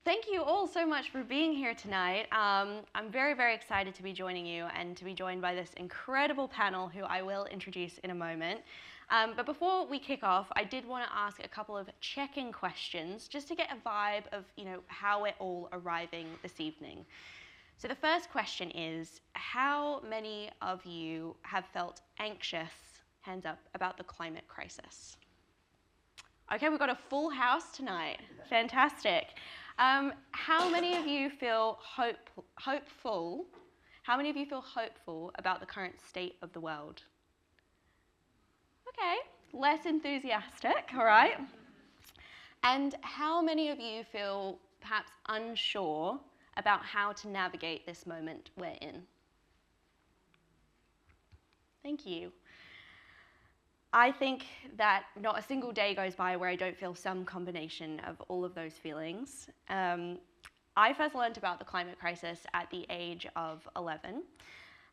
Thank you all so much for being here tonight. I'm very, very excited to be joining you and to be joined by this incredible panel who I will introduce in a moment. But before we kick off, I did want to ask a couple of check-in questions just to get a vibe of, how we're all arriving this evening. So the first question is, how many of you have felt anxious, hands up, about the climate crisis? Okay, we've got a full house tonight. Fantastic. How many of you feel hopeful? How many of you feel hopeful about the current state of the world? Okay, less enthusiastic, all right. And how many of you feel perhaps unsure about how to navigate this moment we're in? Thank you. I think that not a single day goes by where I don't feel some combination of all of those feelings. I first learned about the climate crisis at the age of 11,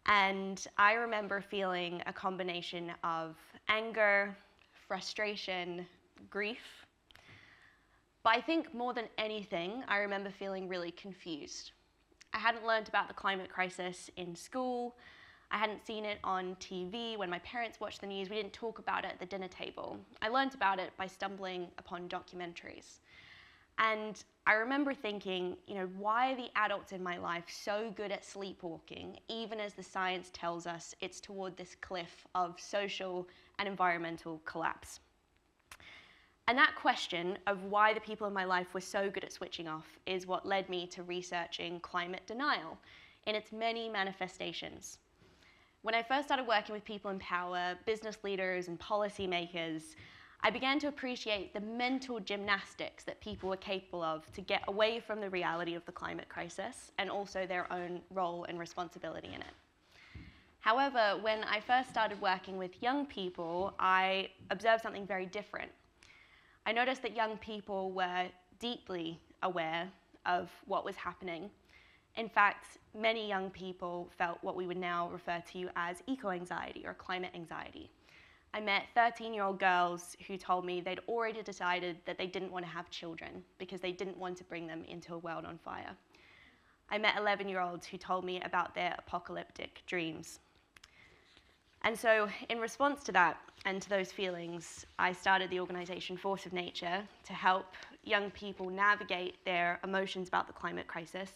and I remember feeling a combination of anger, frustration, grief. But I think more than anything, I remember feeling really confused. I hadn't learned about the climate crisis in school. I hadn't seen it on TV when my parents watched the news. We didn't talk about it at the dinner table. I learned about it by stumbling upon documentaries. And I remember thinking, why are the adults in my life so good at sleepwalking, even as the science tells us it's toward this cliff of social and environmental collapse? And that question of why the people in my life were so good at switching off is what led me to researching climate denial in its many manifestations. When I first started working with people in power, business leaders and policymakers, I began to appreciate the mental gymnastics that people were capable of to get away from the reality of the climate crisis and also their own role and responsibility in it. However, when I first started working with young people, I observed something very different. I noticed that young people were deeply aware of what was happening. In fact, many young people felt what we would now refer to as eco-anxiety or climate anxiety. I met 13-year-old girls who told me they'd already decided that they didn't want to have children because they didn't want to bring them into a world on fire. I met 11-year-olds who told me about their apocalyptic dreams. And so in response to that and to those feelings, I started the organization Force of Nature to help young people navigate their emotions about the climate crisis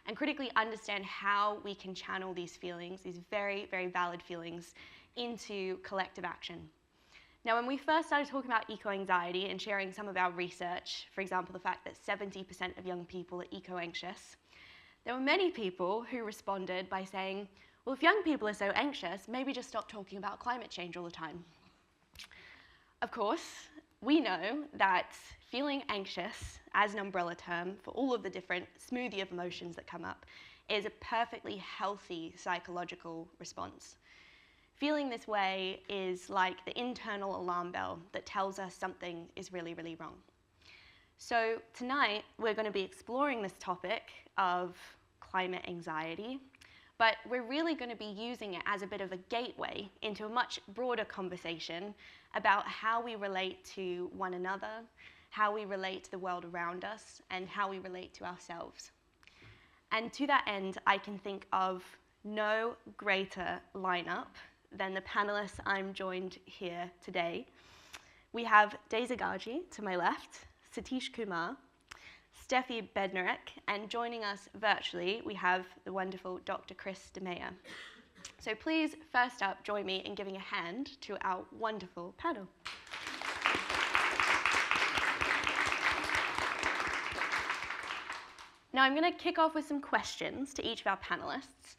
and critically understand how we can channel these feelings, these very, very valid feelings, into collective action. Now, when we first started talking about eco-anxiety and sharing some of our research, for example, the fact that 70% of young people are eco-anxious, there were many people who responded by saying, well, if young people are so anxious, maybe just stop talking about climate change all the time. Of course, we know that feeling anxious as an umbrella term for all of the different smoothie of emotions that come up is a perfectly healthy psychological response. Feeling this way is like the internal alarm bell that tells us something is really, really wrong. So tonight, we're going to be exploring this topic of climate anxiety, but we're really going to be using it as a bit of a gateway into a much broader conversation about how we relate to one another, how we relate to the world around us, and how we relate to ourselves. And to that end, I can think of no greater lineup than the panelists I'm joined here today. We have Daze Aghaji to my left, Satish Kumar, Steffi Bednarek, and joining us virtually, we have the wonderful Dr. Chris DeMeyer. So please, first up, join me in giving a hand to our wonderful panel. Now, I'm going to kick off with some questions to each of our panelists,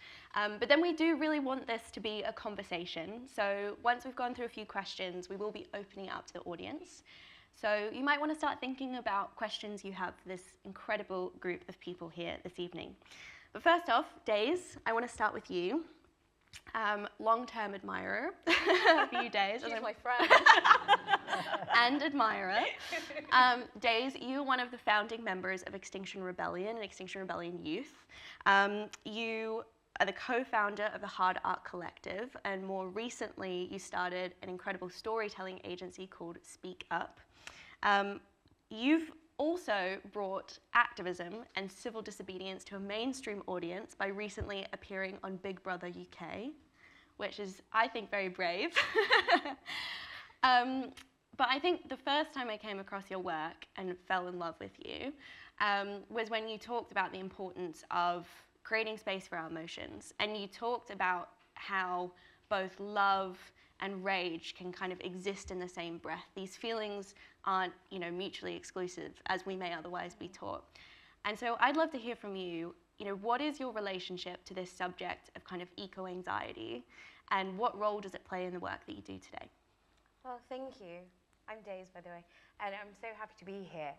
but then we do really want this to be a conversation. So once we've gone through a few questions, we will be opening it up to the audience. So you might want to start thinking about questions you have for this incredible group of people here this evening. But first off, Daze, I want to start with you. Long-term admirer of you, Daze. She's my friend. And admirer. Daze, you're one of the founding members of Extinction Rebellion and Extinction Rebellion Youth. You are the co-founder of the Hard Art Collective, and more recently you started an incredible storytelling agency called Speak Up. You've also brought activism and civil disobedience to a mainstream audience by recently appearing on Big Brother UK, which is, I think, very brave. But I think the first time I came across your work and fell in love with you was when you talked about the importance of creating space for our emotions. And you talked about how both love and rage can kind of exist in the same breath. These feelings aren't, mutually exclusive, as we may otherwise be taught. And so I'd love to hear from you, what is your relationship to this subject of kind of eco-anxiety, and what role does it play in the work that you do today? Well, thank you. I'm Daze, by the way, and I'm so happy to be here.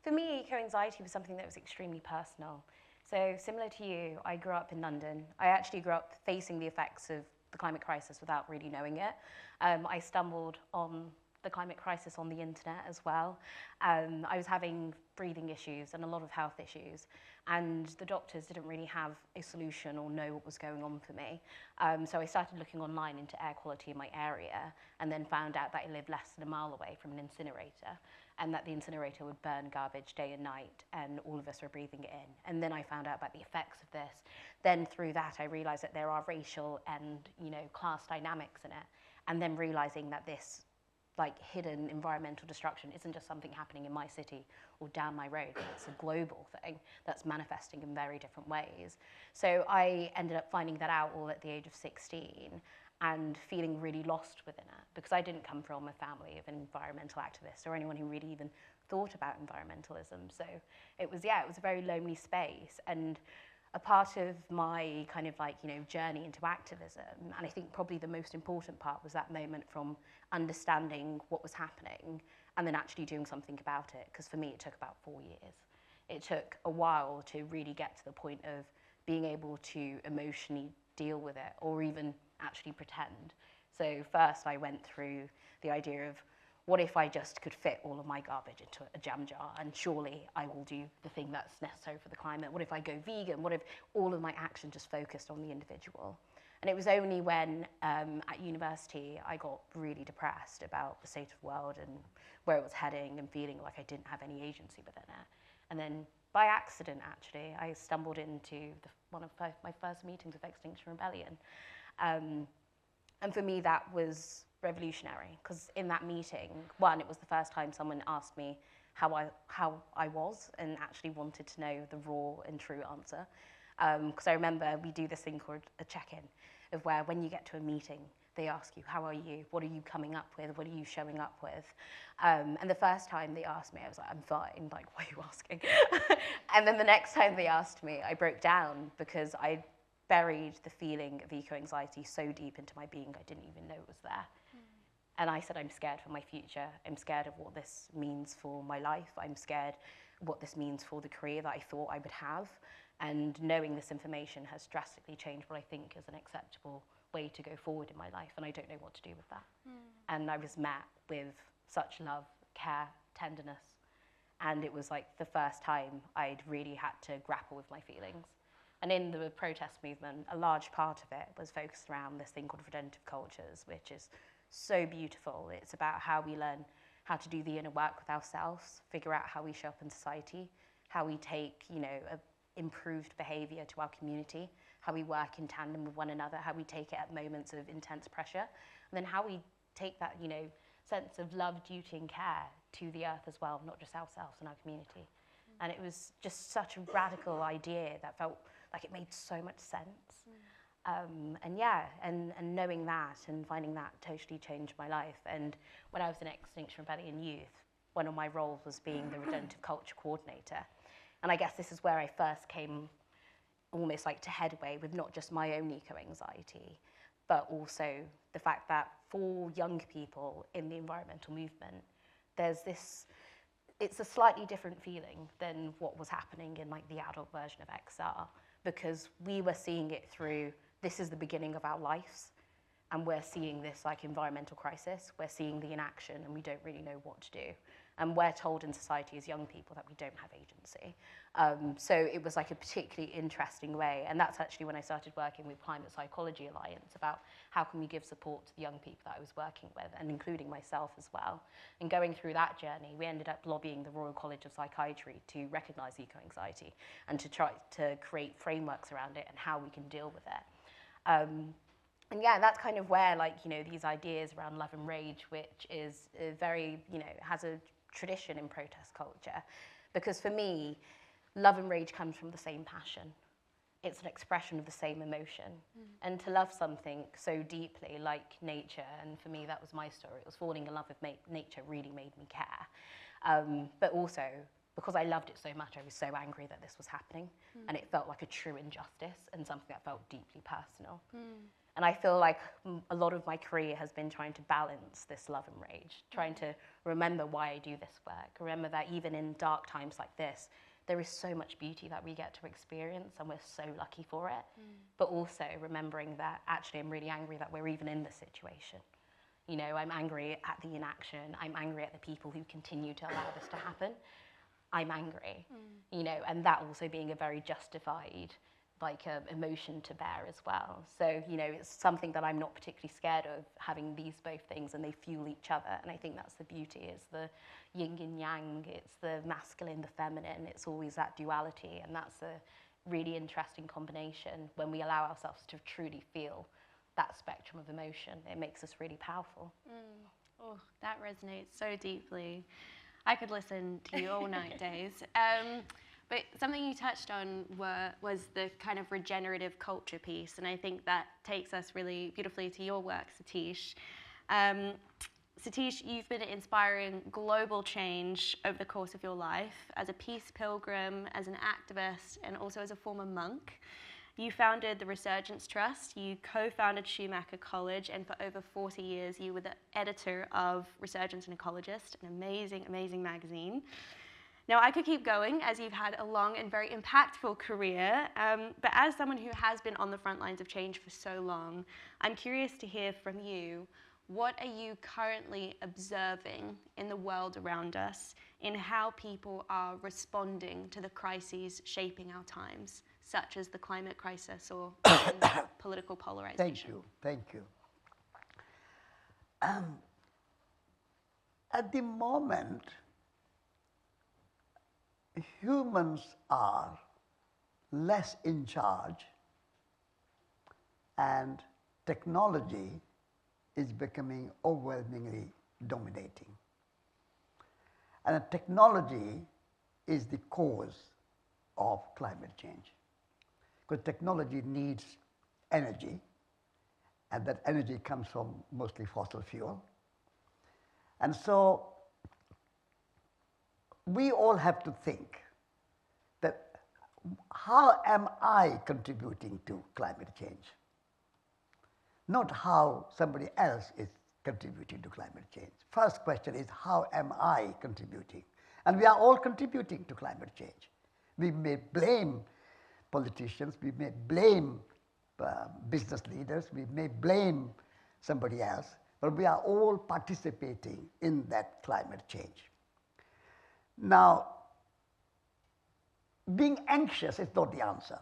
For me, eco-anxiety was something that was extremely personal. So similar to you, I grew up in London. I actually grew up facing the effects of the climate crisis without really knowing it. I stumbled on the climate crisis on the internet as well. I was having breathing issues and a lot of health issues, and the doctors didn't really have a solution or know what was going on for me. So I started looking online into air quality in my area, and then found out that I lived less than a mile away from an incinerator, and that the incinerator would burn garbage day and night, and all of us were breathing it in. And then I found out about the effects of this. Then through that, I realized that there are racial and class dynamics in it, and then realizing that this hidden environmental destruction isn't just something happening in my city or down my road. It's a global thing that's manifesting in very different ways. So I ended up finding that out all at the age of 16 and feeling really lost within it, because I didn't come from a family of environmental activists or anyone who really even thought about environmentalism. So it was a very lonely space. And a part of my kind of journey into activism, and I think probably the most important part, was that moment from understanding what was happening and then actually doing something about it. Because for me, it took about 4 years. It took a while to really get to the point of being able to emotionally deal with it, or even actually pretend. So first I went through the idea of, what if I just could fit all of my garbage into a jam jar, and surely I will do the thing that's necessary for the climate? What if I go vegan? What if all of my action just focused on the individual? And it was only when at university I got really depressed about the state of the world and where it was heading, and feeling like I didn't have any agency within it. And then by accident, actually, I stumbled into one of my first meetings with Extinction Rebellion. And for me, that was revolutionary, because in that meeting, it was the first time someone asked me how I was and actually wanted to know the raw and true answer. Because I remember we do this thing called a check-in, of where when you get to a meeting, they ask you, how are you? What are you coming up with? What are you showing up with? And the first time they asked me, I was like, I'm fine, why are you asking? And then the next time they asked me, I broke down, because I buried the feeling of eco-anxiety so deep into my being, I didn't even know it was there. And I said, I'm scared for my future. I'm scared of what this means for my life. I'm scared what this means for the career that I thought I would have. And knowing this information has drastically changed what I think is an acceptable way to go forward in my life. And I don't know what to do with that. And I was met with such love, care, tenderness. And it was the first time I'd really had to grapple with my feelings. And in the protest movement, a large part of it was focused around this thing called redemptive cultures, which is so beautiful. It's about how we learn how to do the inner work with ourselves, figure out how we show up in society, how we take, improved behavior to our community, how we work in tandem with one another, how we take it at moments of intense pressure, and then how we take that, sense of love, duty, and care to the earth as well, not just ourselves and our community. And it was just such a radical idea that felt like it made so much sense. And knowing that and finding that totally changed my life. And when I was in Extinction Rebellion Youth, one of my roles was being the redemptive culture coordinator. And I guess this is where I first came almost to headway with not just my own eco-anxiety, but also the fact that for young people in the environmental movement, there's this, it's a slightly different feeling than what was happening in the adult version of XR, because we were seeing it through, this is the beginning of our lives, and we're seeing this environmental crisis, we're seeing the inaction, and we don't really know what to do. And we're told in society as young people that we don't have agency. So it was like a particularly interesting way. And that's actually when I started working with Climate Psychology Alliance about how can we give support to the young people that I was working with, and including myself as well. And going through that journey, we ended up lobbying the Royal College of Psychiatry to recognise eco-anxiety and to try to create frameworks around it and how we can deal with it. And yeah, that's kind of where, like, you know, these ideas around love and rage, which is very, you know, has a tradition in protest culture. Because for me, love and rage comes from the same passion. It's an expression of the same emotion. And to love something so deeply, like nature, and for me, that was my story. It was falling in love with nature really made me care. But also, because I loved it so much, I was so angry that this was happening. And it felt like a true injustice and something that felt deeply personal. And I feel like a lot of my career has been trying to balance this love and rage, trying to remember why I do this work, remember that even in dark times like this, there is so much beauty that we get to experience, and we're so lucky for it. But also remembering that actually I'm really angry that we're even in this situation. You know, I'm angry at the inaction, I'm angry at the people who continue to allow this to happen. I'm angry, you know, and that also being a very justified like emotion to bear as well. So, you know, it's something that I'm not particularly scared of, having these both things, and they fuel each other. And I think that's the beauty. It's the yin and yang, it's the masculine, the feminine, it's always that duality. And that's a really interesting combination when we allow ourselves to truly feel that spectrum of emotion. It makes us really powerful. Oh, that resonates so deeply. I could listen to you all night, Daze. But something you touched on was the kind of regenerative culture piece, and I think that takes us really beautifully to your work, Satish. Satish, you've been inspiring global change over the course of your life as a peace-pilgrim, as an activist, and also as a former monk. You founded the Resurgence Trust, you co-founded Schumacher College, and for over 40 years you were the editor of Resurgence and Ecologist, an amazing, amazing magazine. Now, I could keep going, as you've had a long and very impactful career, but as someone who has been on the front lines of change for so long, I'm curious to hear from you, what are you currently observing in the world around us in how people are responding to the crises shaping our times, such as the climate crisis or political polarization? Thank you. At the moment, humans are less in charge, and technology is becoming overwhelmingly dominating. And technology is the cause of climate change, because technology needs energy, and that energy comes from mostly fossil fuel. And so we all have to think that, how am I contributing to climate change? Not how somebody else is contributing to climate change. First question is, how am I contributing? And we are all contributing to climate change. We may blame politicians, we may blame business leaders, we may blame somebody else, but we are all participating in that climate change. Now, being anxious is not the answer.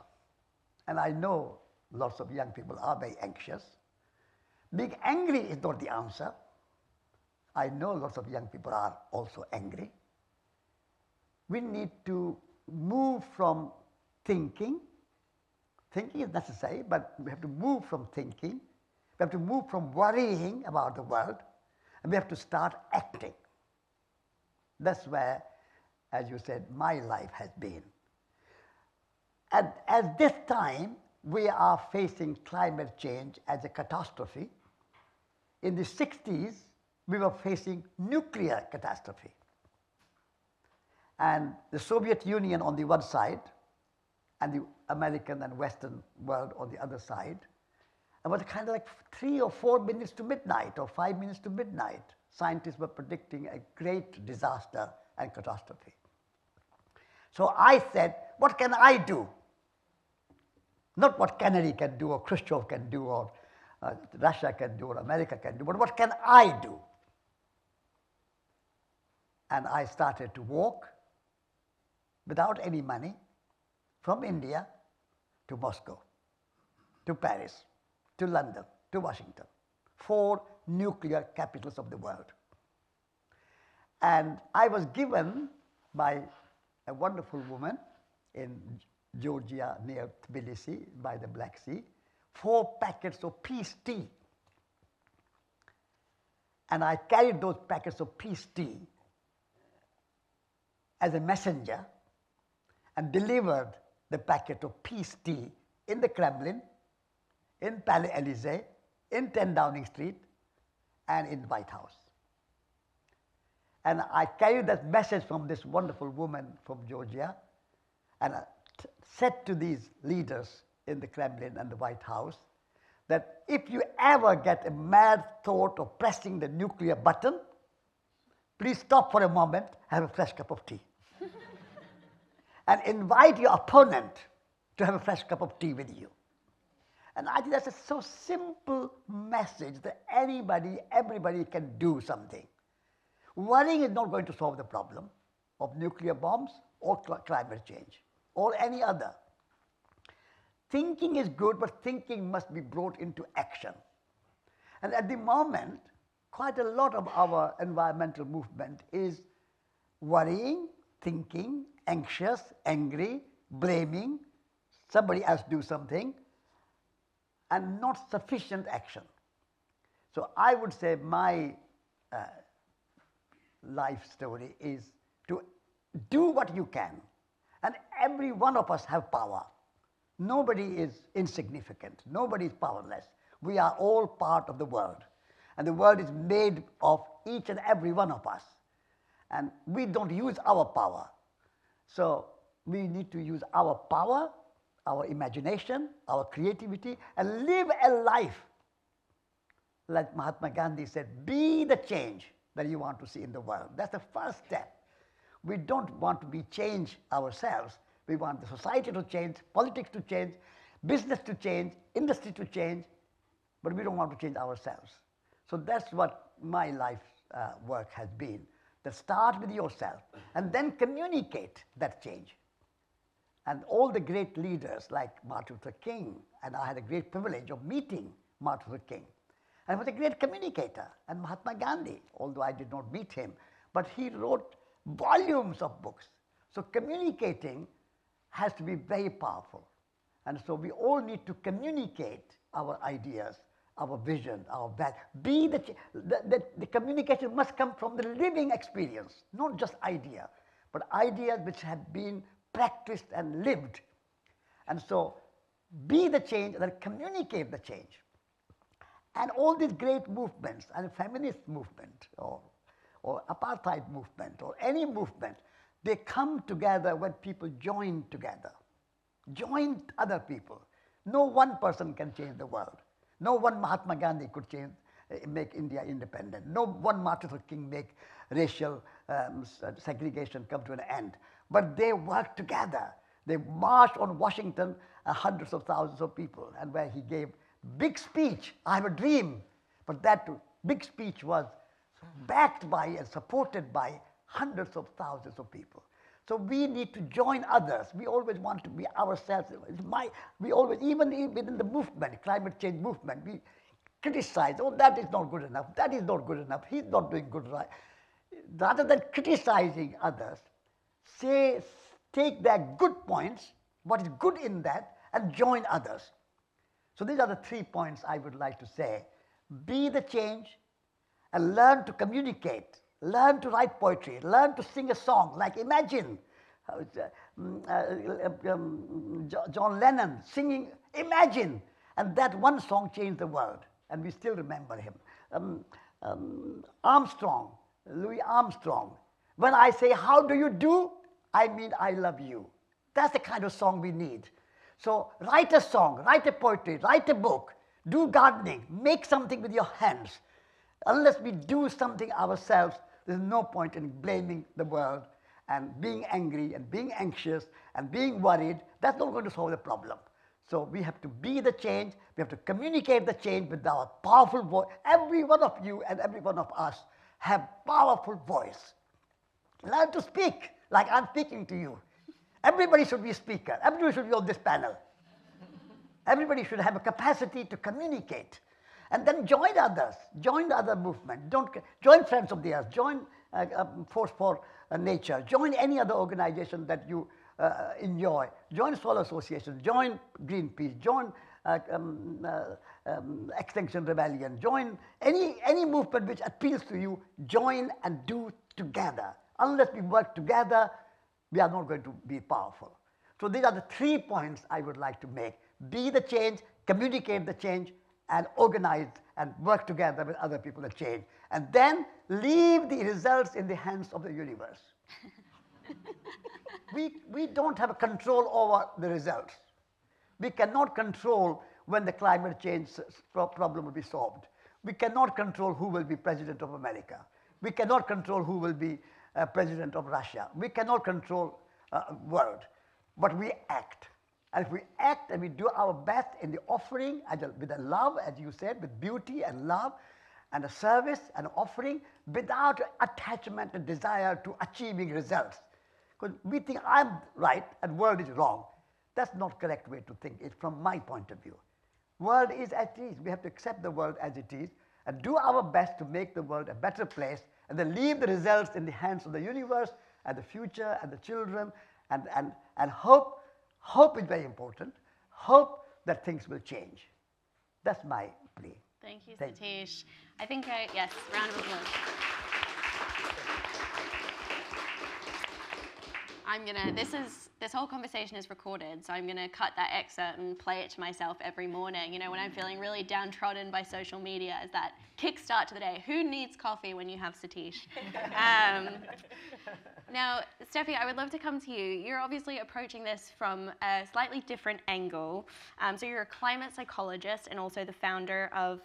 And I know lots of young people are very anxious. Being angry is not the answer. I know lots of young people are also angry. We need to move from thinking. Thinking is necessary, but we have to move from thinking. We have to move from worrying about the world, and we have to start acting. That's where, as you said, my life has been. And at this time, we are facing climate change as a catastrophe. In the 60s, we were facing nuclear catastrophe. And the Soviet Union on the one side, and the American and Western world on the other side. And it was kind of like 3 or 4 minutes to midnight, or 5 minutes to midnight. Scientists were predicting a great disaster and catastrophe. So I said, what can I do? Not what Kennedy can do, or Khrushchev can do, or Russia can do, or America can do, but what can I do? And I started to walk without any money from India to Moscow, to Paris, to London, to Washington, 4 nuclear capitals of the world. And I was given by a wonderful woman in Georgia near Tbilisi by the Black Sea, 4 packets of peace tea. And I carried those packets of peace tea as a messenger and delivered the packet of peace tea in the Kremlin, in Palais Élysée, in 10 Downing Street, and in the White House. And I carried that message from this wonderful woman from Georgia, and I said to these leaders in the Kremlin and the White House that if you ever get a mad thought of pressing the nuclear button, please stop for a moment, have a fresh cup of tea. And invite your opponent to have a fresh cup of tea with you. And I think that's a so simple message that everybody can do something. Worrying is not going to solve the problem of nuclear bombs or climate change or any other. Thinking is good, but thinking must be brought into action. And at the moment, quite a lot of our environmental movement is worrying, thinking, anxious, angry, blaming, somebody else do something, and not sufficient action. So I would say my life story is to do what you can. And every one of us have power. Nobody is insignificant. Nobody is powerless. We are all part of the world. And the world is made of each and every one of us. And we don't use our power. So we need to use our power, our imagination, our creativity, and live a life. Like Mahatma Gandhi said, be the change that you want to see in the world. That's the first step. We don't want to be change ourselves. We want the society to change, politics to change, business to change, industry to change, but we don't want to change ourselves. So that's what my life work has been. That start with yourself and then communicate that change. And all the great leaders like Martin Luther King, and I had a great privilege of meeting Martin Luther King. And he was a great communicator. And Mahatma Gandhi, although I did not meet him, but he wrote volumes of books. So communicating has to be very powerful. And so we all need to communicate our ideas, our vision, our value. The communication must come from the living experience, not just idea, but ideas which have been practiced and lived. And so be the change and then communicate the change. And all these great movements, and feminist movement, or apartheid movement, or any movement, they come together when people join together. Join other people. No one person can change the world. No one Mahatma Gandhi could make India independent. No one Martin Luther King make racial segregation come to an end. But they worked together. They marched on Washington, hundreds of thousands of people, and where he gave big speech, I have a dream. But that big speech was backed by and supported by hundreds of thousands of people. So we need to join others. We always want to be ourselves. We always, even within the movement, climate change movement, we criticize, oh, that is not good enough, that is not good enough, he's not doing good right. Rather than criticizing others, take their good points, what is good in that, and join others. So these are the 3 points I would like to say. Be the change and learn to communicate. Learn to write poetry, learn to sing a song, like imagine John Lennon singing Imagine, and that one song changed the world, and we still remember him. Armstrong, Louis Armstrong, when I say, how do you do? I mean, I love you. That's the kind of song we need. So write a song, write a poetry, write a book, do gardening, make something with your hands. Unless we do something ourselves, there's no point in blaming the world and being angry and being anxious and being worried. That's not going to solve the problem. So we have to be the change. We have to communicate the change with our powerful voice. Every one of you and every one of us have powerful voice. Learn to speak like I'm speaking to you. Everybody should be a speaker. Everybody should be on this panel. Everybody should have a capacity to communicate. And then join others. Join the other movement. Join Friends of the Earth. Join Force for Nature. Join any other organization that you enjoy. Join Solar Association. Join Greenpeace. Join Extinction Rebellion. Join any movement which appeals to you. Join and do together. Unless we work together, we are not going to be powerful. So these are the 3 points I would like to make. Be the change, communicate the change, and organize and work together with other people to change. And then leave the results in the hands of the universe. We don't have a control over the results. We cannot control when the climate change problem will be solved. We cannot control who will be president of America. We cannot control who will be president of Russia. We cannot control world, but we act. And if we act and we do our best in the offering with a love, as you said, with beauty and love, and a service and offering, without attachment and desire to achieving results. Because we think I'm right and world is wrong. That's not correct way to think it from my point of view. World is as it is. We have to accept the world as it is and do our best to make the world a better place, and then leave the results in the hands of the universe and the future and the children, and hope. Hope is very important. Hope that things will change. That's my plea. Thank you, Satish. I think, yes, round of applause. This whole conversation is recorded, so I'm gonna cut that excerpt and play it to myself every morning. You know, when I'm feeling really downtrodden by social media, as that kickstart to the day. Who needs coffee when you have Satish? Now, Steffi, I would love to come to you. You're obviously approaching this from a slightly different angle. So you're a climate psychologist and also the founder of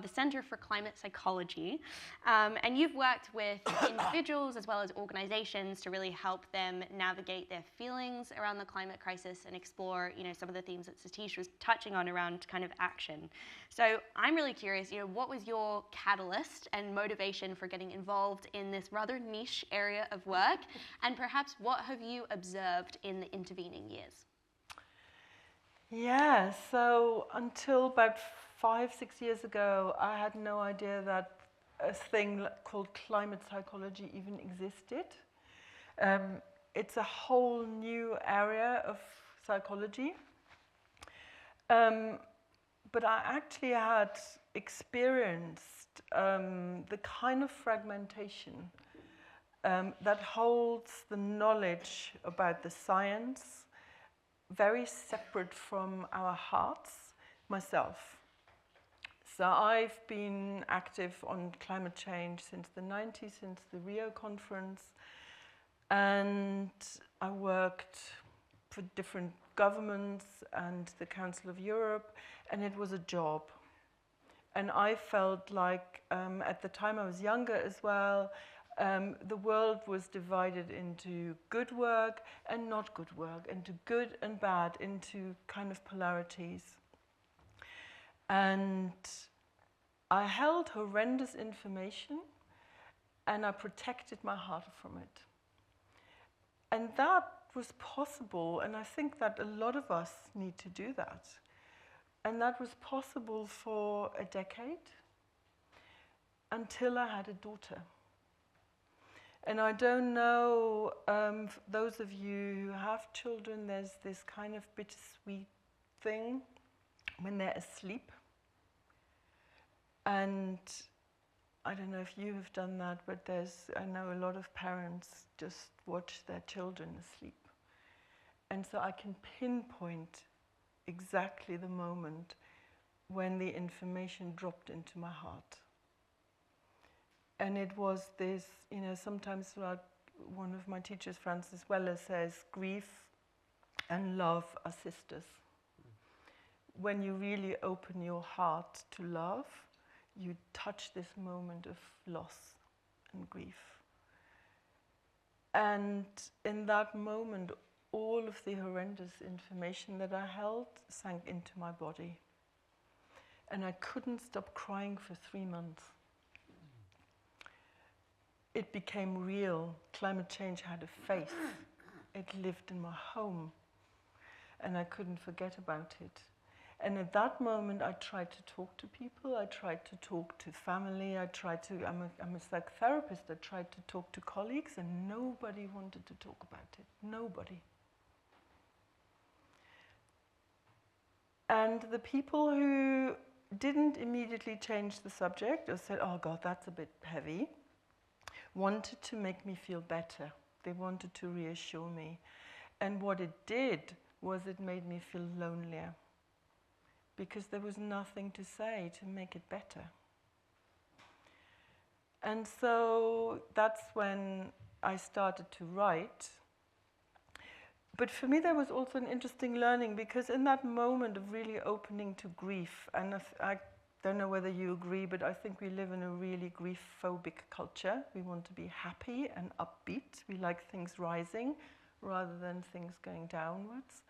the Center for Climate Psychology. And you've worked with individuals as well as organizations to really help them navigate their feelings around the climate crisis and explore, you know, some of the themes that Satish was touching on around kind of action. So I'm really curious, you know, what was your catalyst and motivation for getting involved in this rather niche area of work? And perhaps what have you observed in the intervening years? Yeah, so until about 5-6 years ago, I had no idea that a thing called climate psychology even existed. It's a whole new area of psychology. But I actually had experienced the kind of fragmentation that holds the knowledge about the science very separate from our hearts, myself. So I've been active on climate change since the 90s, since the Rio conference, and I worked for different governments and the Council of Europe, and it was a job. And I felt like, at the time I was younger as well, the world was divided into good work and not good work, into good and bad, into kind of polarities. And I held horrendous information and I protected my heart from it. And that was possible, and I think that a lot of us need to do that. And that was possible for a decade until I had a daughter. And I don't know, those of you who have children, there's this kind of bittersweet thing when they're asleep. And I don't know if you have done that, but I know a lot of parents just watch their children asleep. And so I can pinpoint exactly the moment when the information dropped into my heart. And it was this, you know, sometimes like one of my teachers, Francis Weller, says, grief and love are sisters. When you really open your heart to love, you touch this moment of loss and grief. And in that moment, all of the horrendous information that I held sank into my body. And I couldn't stop crying for 3 months. it became real. Climate change had a face. It lived in my home, and I couldn't forget about it. And at that moment, I tried to talk to people. I tried to talk to family. I'm a psychotherapist. I tried to talk to colleagues, and nobody wanted to talk about it. Nobody. And the people who didn't immediately change the subject or said, oh God, that's a bit heavy, wanted to make me feel better. They wanted to reassure me. And what it did was it made me feel lonelier, because there was nothing to say to make it better. And so that's when I started to write. But for me, there was also an interesting learning, because in that moment of really opening to grief, and I don't know whether you agree, but I think we live in a really grief-phobic culture. We want to be happy and upbeat. We like things rising rather than things going downwards.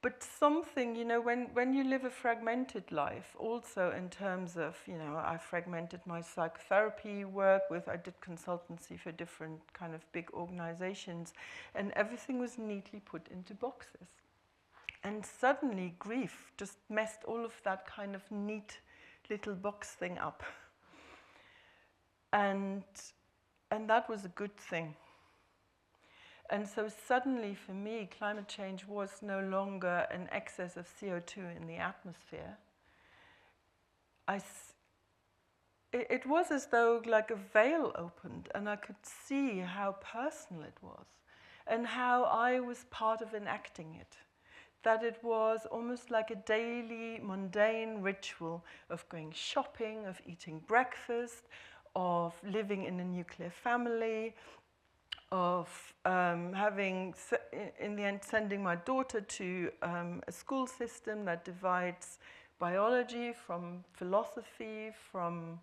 But something, you know, when you live a fragmented life, also in terms of, you know, I fragmented my psychotherapy work I did consultancy for different kind of big organizations, and everything was neatly put into boxes. And suddenly grief just messed all of that kind of neat little box thing up. And that was a good thing. And so suddenly for me, climate change was no longer an excess of CO2 in the atmosphere. It was as though like a veil opened, and I could see how personal it was and how I was part of enacting it. That it was almost like a daily mundane ritual of going shopping, of eating breakfast, of living in a nuclear family, of having, in the end, sending my daughter to a school system that divides biology from philosophy, from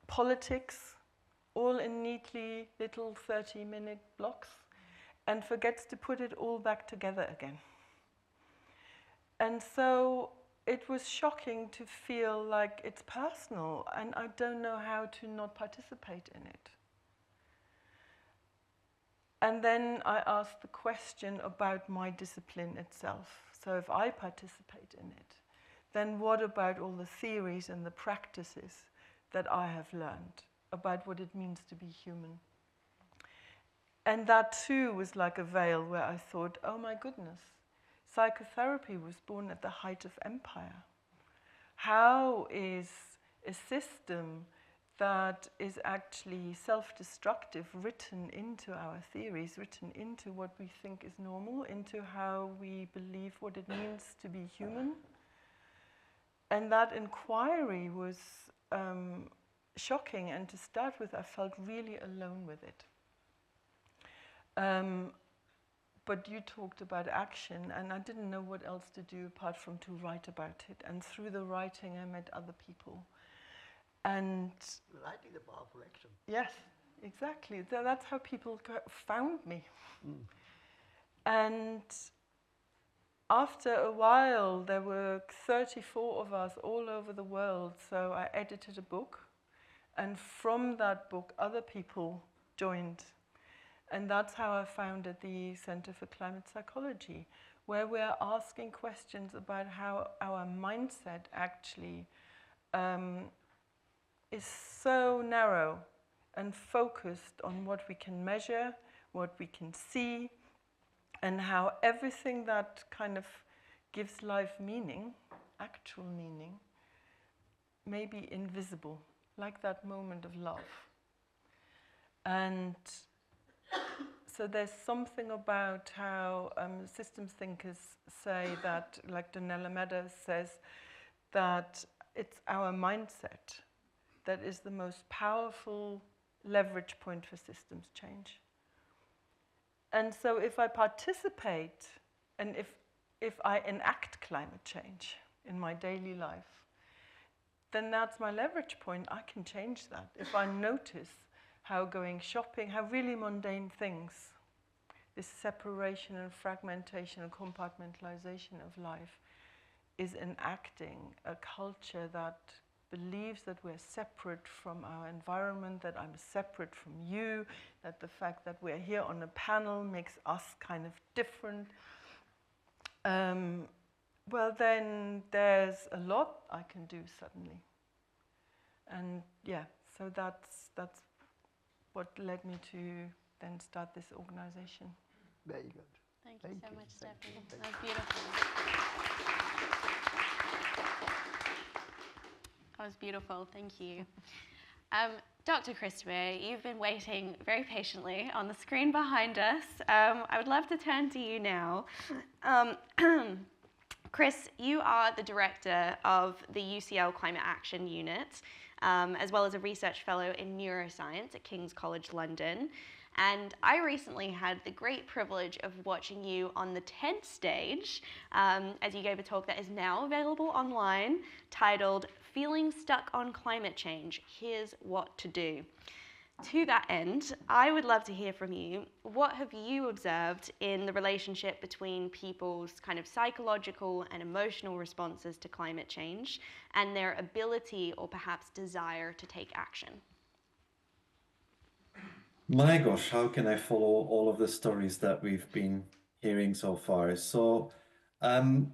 politics, all in neatly little 30-minute blocks, and forgets to put it all back together again. And so it was shocking to feel like it's personal, and I don't know how to not participate in it. And then I asked the question about my discipline itself. So if I participate in it, then what about all the theories and the practices that I have learned about what it means to be human? And that too was like a veil where I thought, oh my goodness, psychotherapy was born at the height of empire. How is a system that is actually self-destructive written into our theories, written into what we think is normal, into how we believe what it means to be human? And that inquiry was shocking, and to start with, I felt really alone with it. But you talked about action, and I didn't know what else to do apart from to write about it. And through the writing, I met other people. And writing is a powerful action. Yes, exactly. That's how people found me. And after a while, there were 34 of us all over the world, so I edited a book. And from that book, other people joined. And that's how I founded the Center for Climate Psychology, where we're asking questions about how our mindset actually is so narrow and focused on what we can measure, what we can see, and how everything that kind of gives life meaning, actual meaning, may be invisible, like that moment of love. And so there's something about how systems thinkers say that, like Donella Meadows says, that it's our mindset that is the most powerful leverage point for systems change. And so if I participate, and if I enact climate change in my daily life, then that's my leverage point. I can change that. If I notice how going shopping, how really mundane things, this separation and fragmentation and compartmentalization of life, is enacting a culture that believes that we're separate from our environment, that I'm separate from you, that the fact that we're here on a panel makes us kind of different, well, then there's a lot I can do suddenly. And yeah, so that's what led me to then start this organization. Very good. Thank you so much, Steffi. Thank That was beautiful. That was beautiful. Thank you. Dr. Christopher, you've been waiting very patiently on the screen behind us. I would love to turn to you now. Chris, you are the director of the UCL Climate Action Unit, as well as a research fellow in neuroscience at King's College London. And I recently had the great privilege of watching you on the TED stage as you gave a talk that is now available online titled "Feeling Stuck on Climate Change, Here's What to Do." To that end, I would love to hear from you. What have you observed in the relationship between people's kind of psychological and emotional responses to climate change and their ability or perhaps desire to take action? My gosh, how can I follow all of the stories that we've been hearing so far? So I'm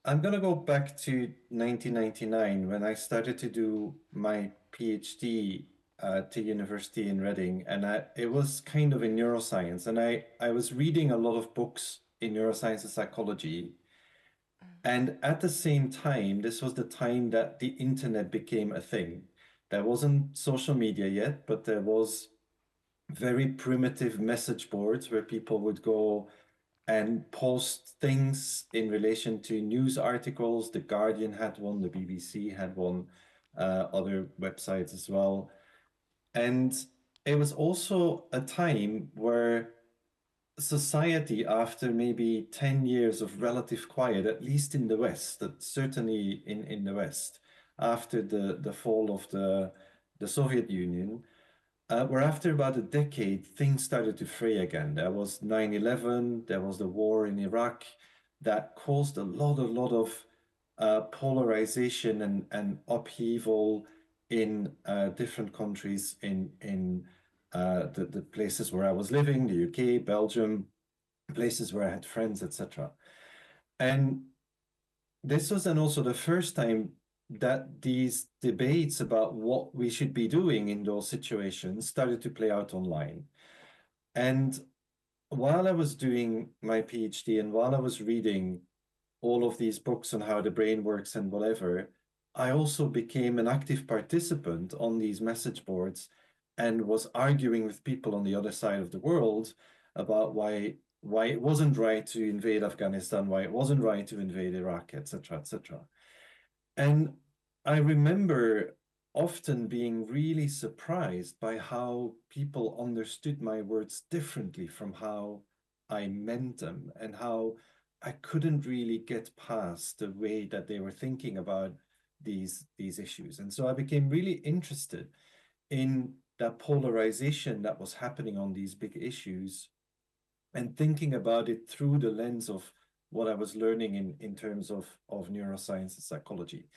going to go back to 1999 when I started to do my PhD at the university in Reading, and it was kind of in neuroscience, and I was reading a lot of books in neuroscience and psychology. And at the same time, this was the time that the internet became a thing. There wasn't social media yet, but there was very primitive message boards where people would go and post things in relation to news articles. The Guardian had one, the BBC had one, other websites as well. And it was also a time where society, after maybe 10 years of relative quiet, at least in the West, certainly in the West, after the fall of the Soviet Union, where after about a decade, things started to fray again. There was 9/11, there was the war in Iraq that caused a lot of polarization and upheaval in different countries in the places where I was living, the UK, Belgium, places where I had friends, etc. And this was then also the first time that these debates about what we should be doing in those situations started to play out online. And while I was doing my PhD and while I was reading all of these books on how the brain works and whatever, I also became an active participant on these message boards and was arguing with people on the other side of the world about why it wasn't right to invade Afghanistan, why it wasn't right to invade Iraq, etc., etc. And I remember often being really surprised by how people understood my words differently from how I meant them, and how I couldn't really get past the way that they were thinking about these issues. And so I became really interested in that polarization that was happening on these big issues and thinking about it through the lens of what I was learning in terms of neuroscience and psychology.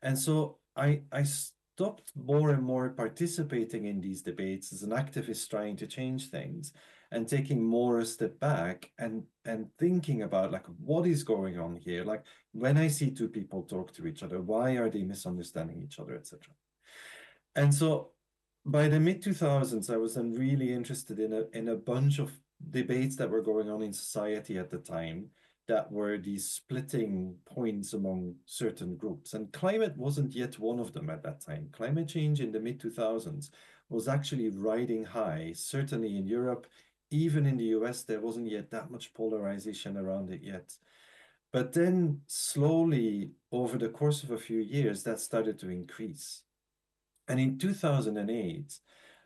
And so I stopped more and more participating in these debates as an activist trying to change things, and taking more a step back and thinking about, like, what is going on here? Like, when I see two people talk to each other, why are they misunderstanding each other, etc. And so by the mid-2000s, I was then really interested in a bunch of debates that were going on in society at the time, that were these splitting points among certain groups. And climate wasn't yet one of them at that time. Climate change in the mid-2000s was actually riding high, certainly in Europe. Even in the US, there wasn't yet that much polarization around it yet. But then slowly, over the course of a few years, that started to increase. And in 2008,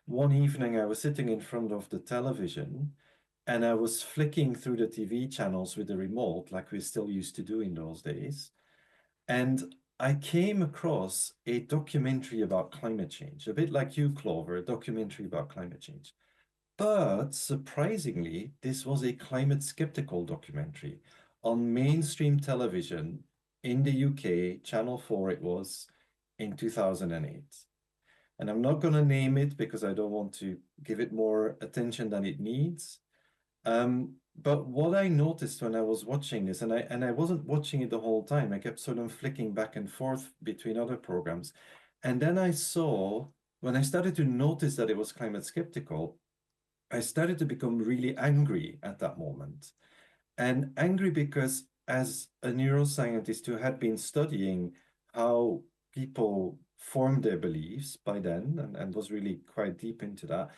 one evening I was sitting in front of the television, and I was flicking through the TV channels with the remote, like we still used to do in those days. And I came across a documentary about climate change, a bit like you, Clover, a documentary about climate change. But surprisingly, this was a climate skeptical documentary on mainstream television in the UK, Channel 4 it was, in 2008. And I'm not going to name it because I don't want to give it more attention than it needs. But what I noticed when I was watching this, and I wasn't watching it the whole time, I kept sort of flicking back and forth between other programs. And then I saw, when I started to notice that it was climate skeptical, I started to become really angry at that moment. And angry because as a neuroscientist who had been studying how people form their beliefs by then, and was really quite deep into that,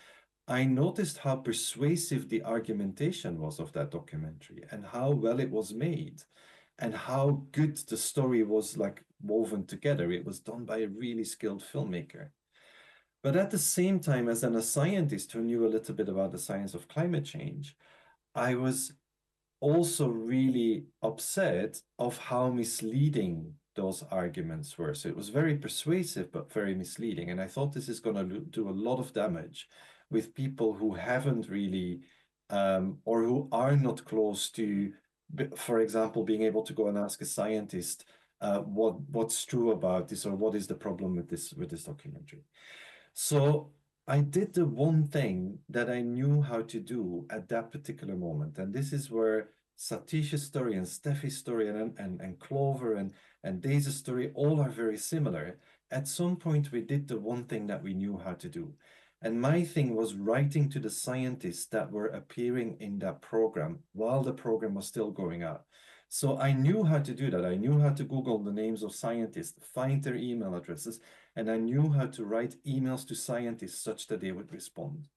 I noticed how persuasive the argumentation was of that documentary and how well it was made and how good the story was like woven together. It was done by a really skilled filmmaker. But at the same time, as a scientist who knew a little bit about the science of climate change, I was also really upset of how misleading those arguments were. So it was very persuasive, but very misleading. And I thought this is going to do a lot of damage with people who haven't really, or who are not close to, for example, being able to go and ask a scientist what's true about this, or what is the problem with this documentary. So I did the one thing that I knew how to do at that particular moment. And this is where Satish's story and Steffi's story and Clover and Daze's story all are very similar. At some point, we did the one thing that we knew how to do. And my thing was writing to the scientists that were appearing in that program while the program was still going out. So I knew how to do that. I knew how to Google the names of scientists, find their email addresses, and I knew how to write emails to scientists such that they would respond.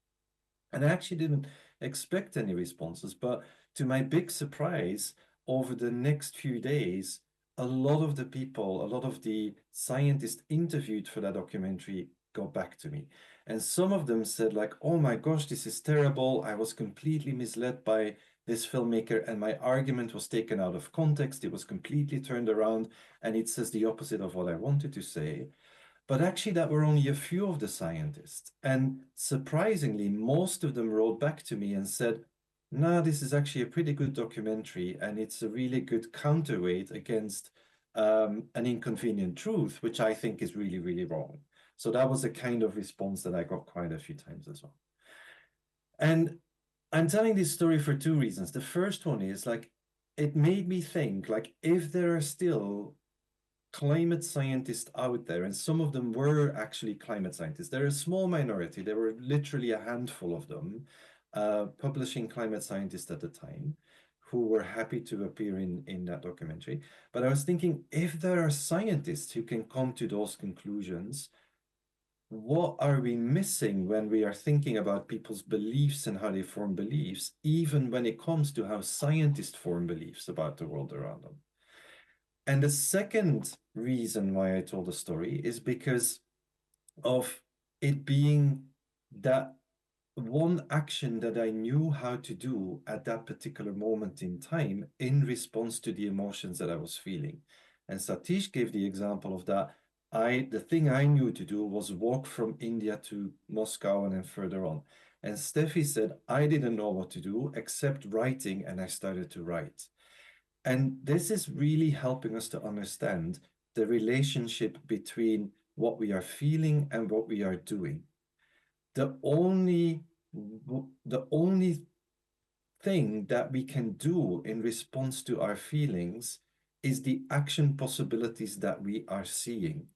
And I actually didn't expect any responses, but to my big surprise, over the next few days, a lot of the people, a lot of the scientists interviewed for that documentary got back to me. And some of them said like, oh my gosh, this is terrible. I was completely misled by this filmmaker and my argument was taken out of context. It was completely turned around and it says the opposite of what I wanted to say. But actually, that were only a few of the scientists. And surprisingly, most of them wrote back to me and said, no, this is actually a pretty good documentary, and it's a really good counterweight against an inconvenient truth, which I think is really, really wrong. So that was a kind of response that I got quite a few times as well. And I'm telling this story for two reasons. The first one is like, it made me think, like, if there are still climate scientists out there, and some of them were actually climate scientists. They're a small minority. There were literally a handful of them publishing climate scientists at the time who were happy to appear in that documentary. But I was thinking, if there are scientists who can come to those conclusions, what are we missing when we are thinking about people's beliefs and how they form beliefs, even when it comes to how scientists form beliefs about the world around them? And the second reason why I told the story is because of it being that one action that I knew how to do at that particular moment in time in response to the emotions that I was feeling. And Satish gave the example of that. The thing I knew to do was walk from India to Moscow and then further on. And Steffi said, I didn't know what to do except writing, and I started to write. And this is really helping us to understand the relationship between what we are feeling and what we are doing. The only thing that we can do in response to our feelings is the action possibilities that we are seeing.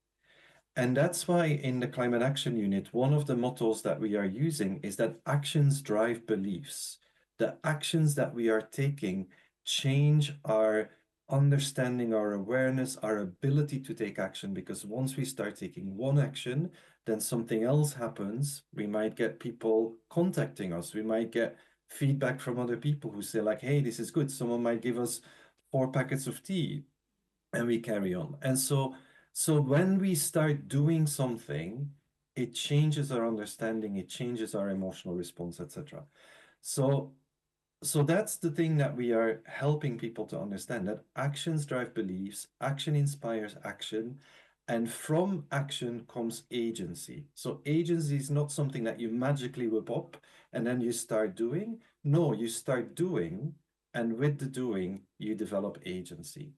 And that's why in the Climate Action Unit, one of the mottos that we are using is that actions drive beliefs. The actions that we are taking change our understanding, our awareness, our ability to take action, because once we start taking one action, then something else happens. We might get people contacting us. We might get feedback from other people who say like, hey, this is good. Someone might give us 4 packets of tea, and we carry on. And so when we start doing something, it changes our understanding, it changes our emotional response, etc. So that's the thing that we are helping people to understand, that actions drive beliefs, action inspires action, and from action comes agency. So agency is not something that you magically whip up and then you start doing. No, you start doing, and with the doing, you develop agency.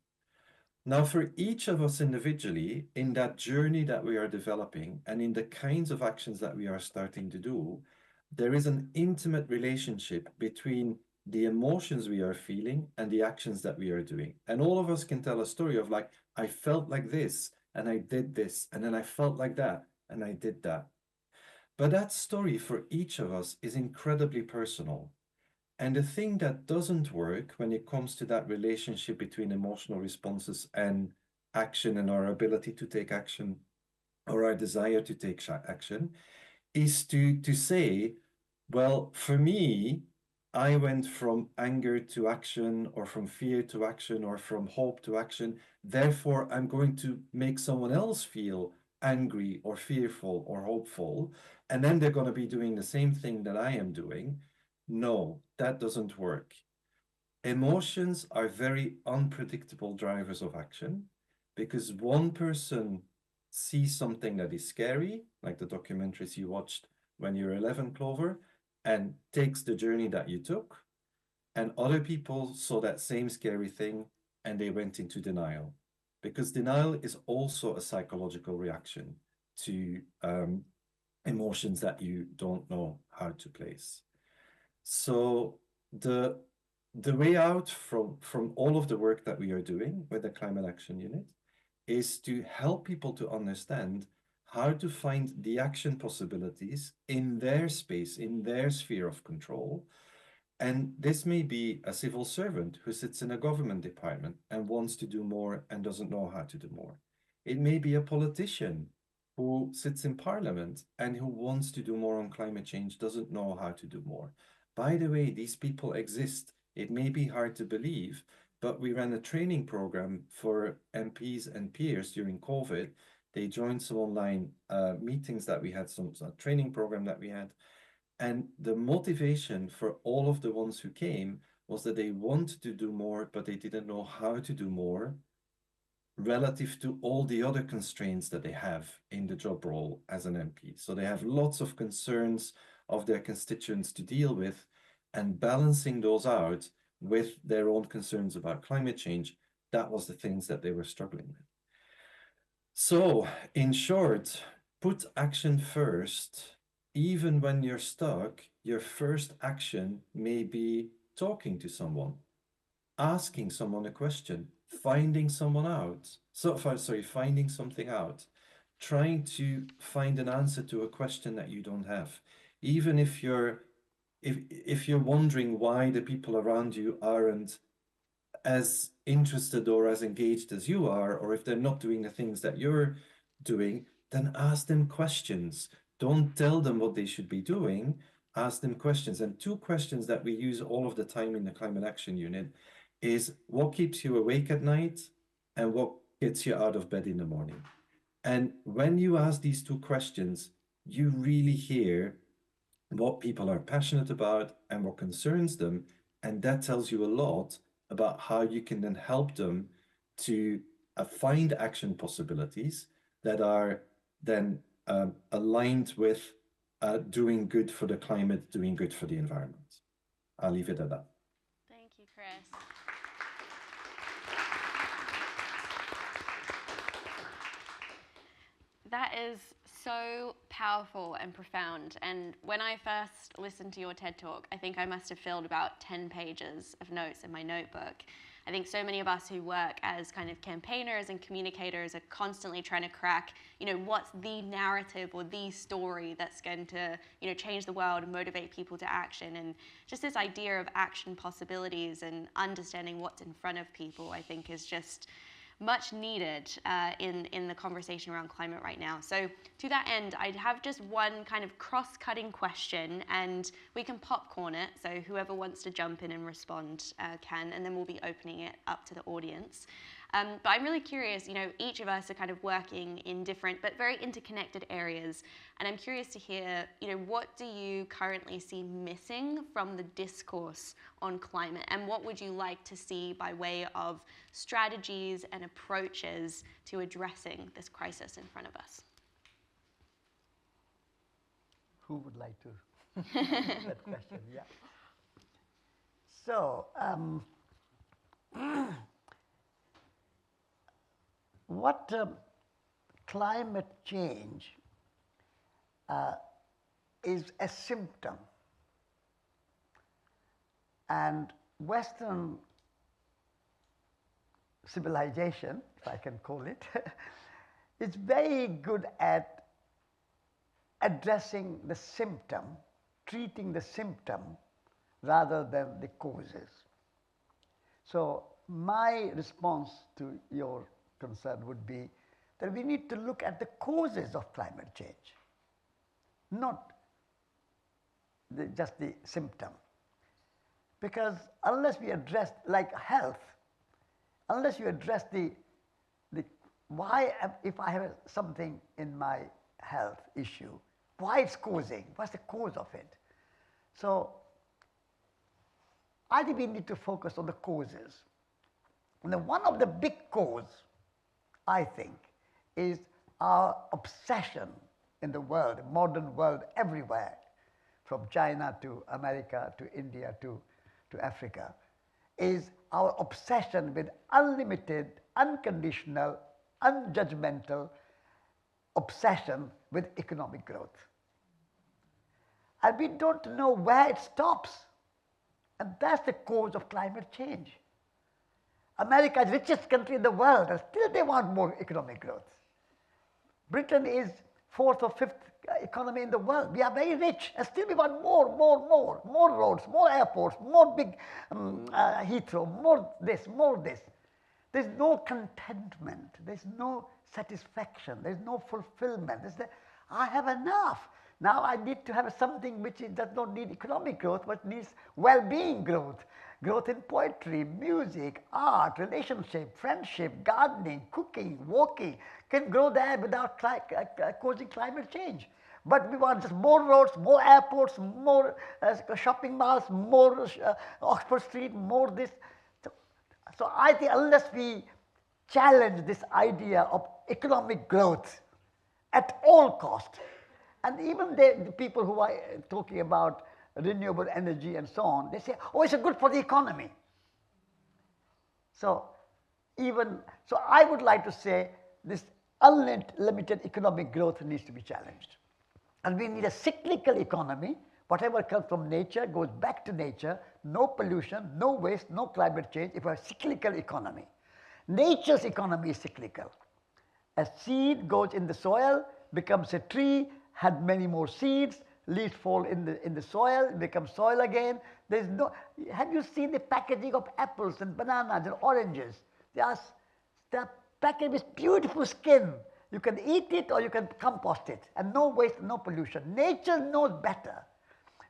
Now, for each of us individually, in that journey that we are developing and in the kinds of actions that we are starting to do, there is an intimate relationship between the emotions we are feeling and the actions that we are doing. And all of us can tell a story of like, I felt like this and I did this, and then I felt like that and I did that. But that story for each of us is incredibly personal. And the thing that doesn't work when it comes to that relationship between emotional responses and action and our ability to take action or our desire to take action is to say, well, for me, I went from anger to action, or from fear to action, or from hope to action. Therefore, I'm going to make someone else feel angry or fearful or hopeful. And then they're going to be doing the same thing that I am doing. No, that doesn't work. Emotions are very unpredictable drivers of action because one person sees something that is scary, like the documentaries you watched when you were 11, Clover, and takes the journey that you took. And other people saw that same scary thing and they went into denial, because denial is also a psychological reaction to emotions that you don't know how to place. So the way out from all of the work that we are doing with the Climate Action Unit is to help people to understand how to find the action possibilities in their space, in their sphere of control. And this may be a civil servant who sits in a government department and wants to do more and doesn't know how to do more. It may be a politician who sits in parliament and who wants to do more on climate change, doesn't know how to do more. By the way, these people exist. It may be hard to believe, but we ran a training program for MPs and peers during COVID. They joined some online meetings that we had, some training program that we had. And the motivation for all of the ones who came was that they wanted to do more, but they didn't know how to do more relative to all the other constraints that they have in the job role as an MP. So they have lots of concerns of their constituents to deal with, and balancing those out with their own concerns about climate change, that was the things that they were struggling with. So, in short, put action first. Even when you're stuck, your first action may be talking to someone, asking someone a question, finding someone out. Finding something out, trying to find an answer to a question that you don't have. Even if you're wondering why the people around you aren't as interested or as engaged as you are, or if they're not doing the things that you're doing, then ask them questions. Don't tell them what they should be doing. Ask them questions. And two questions that we use all of the time in the Climate Action Unit is, what keeps you awake at night and what gets you out of bed in the morning? And when you ask these two questions, you really hear what people are passionate about and what concerns them. And that tells you a lot about how you can then help them to find action possibilities that are then aligned with doing good for the climate, doing good for the environment. I'll leave it at that. Thank you, Chris. That is so powerful and profound. And when I first listened to your TED Talk, I think I must have filled about 10 pages of notes in my notebook. I think so many of us who work as kind of campaigners and communicators are constantly trying to crack, what's the narrative or the story that's going to, change the world and motivate people to action. And just this idea of action possibilities and understanding what's in front of people, I think, is just much needed in the conversation around climate right now. So to that end, I'd have just one kind of cross-cutting question, and we can popcorn it, so whoever wants to jump in and respond can, and then we'll be opening it up to the audience. But I'm really curious, each of us are kind of working in different but very interconnected areas, and I'm curious to hear, what do you currently see missing from the discourse on climate, and what would you like to see by way of strategies and approaches to addressing this crisis in front of us? Who would like to answer that question? Yeah. So, what climate change is a symptom, and Western civilization, if I can call it, is very good at addressing the symptom, treating the symptom rather than the causes. So my response to your concern would be that we need to look at the causes of climate change, not just the symptom. Because unless we address, like health, unless you address the why, if I have something in my health issue, why it's causing, what's the cause of it? So I think we need to focus on the causes. And then one of the big causes, I think, is our obsession in the world, modern world, everywhere, from China to America to India to Africa, is our obsession with unlimited, unconditional, unjudgmental obsession with economic growth. And we don't know where it stops. And that's the cause of climate change. America is the richest country in the world, and still they want more economic growth. Britain is fourth or fifth economy in the world. We are very rich, and still we want more roads, more airports, more big Heathrow, more this, more this. There's no contentment, there's no satisfaction, there's no fulfillment. I have enough. Now I need to have something which does not need economic growth, but needs well-being growth. Growth in poetry, music, art, relationship, friendship, gardening, cooking, walking can grow there without causing climate change. But we want just more roads, more airports, more shopping malls, more Oxford Street, more this. So I think unless we challenge this idea of economic growth at all cost, and even the people who are talking about renewable energy and so on, they say, oh, it's good for the economy. So I would like to say this unlimited economic growth needs to be challenged. And we need a cyclical economy. Whatever comes from nature goes back to nature. No pollution, no waste, no climate change. If we have a cyclical economy. Nature's economy is cyclical. A seed goes in the soil, becomes a tree, had many more seeds, leaves fall in the soil, becomes soil again. There's no. Have you seen the packaging of apples and bananas and oranges? They're packaged with beautiful skin. You can eat it or you can compost it, and no waste, no pollution. Nature knows better,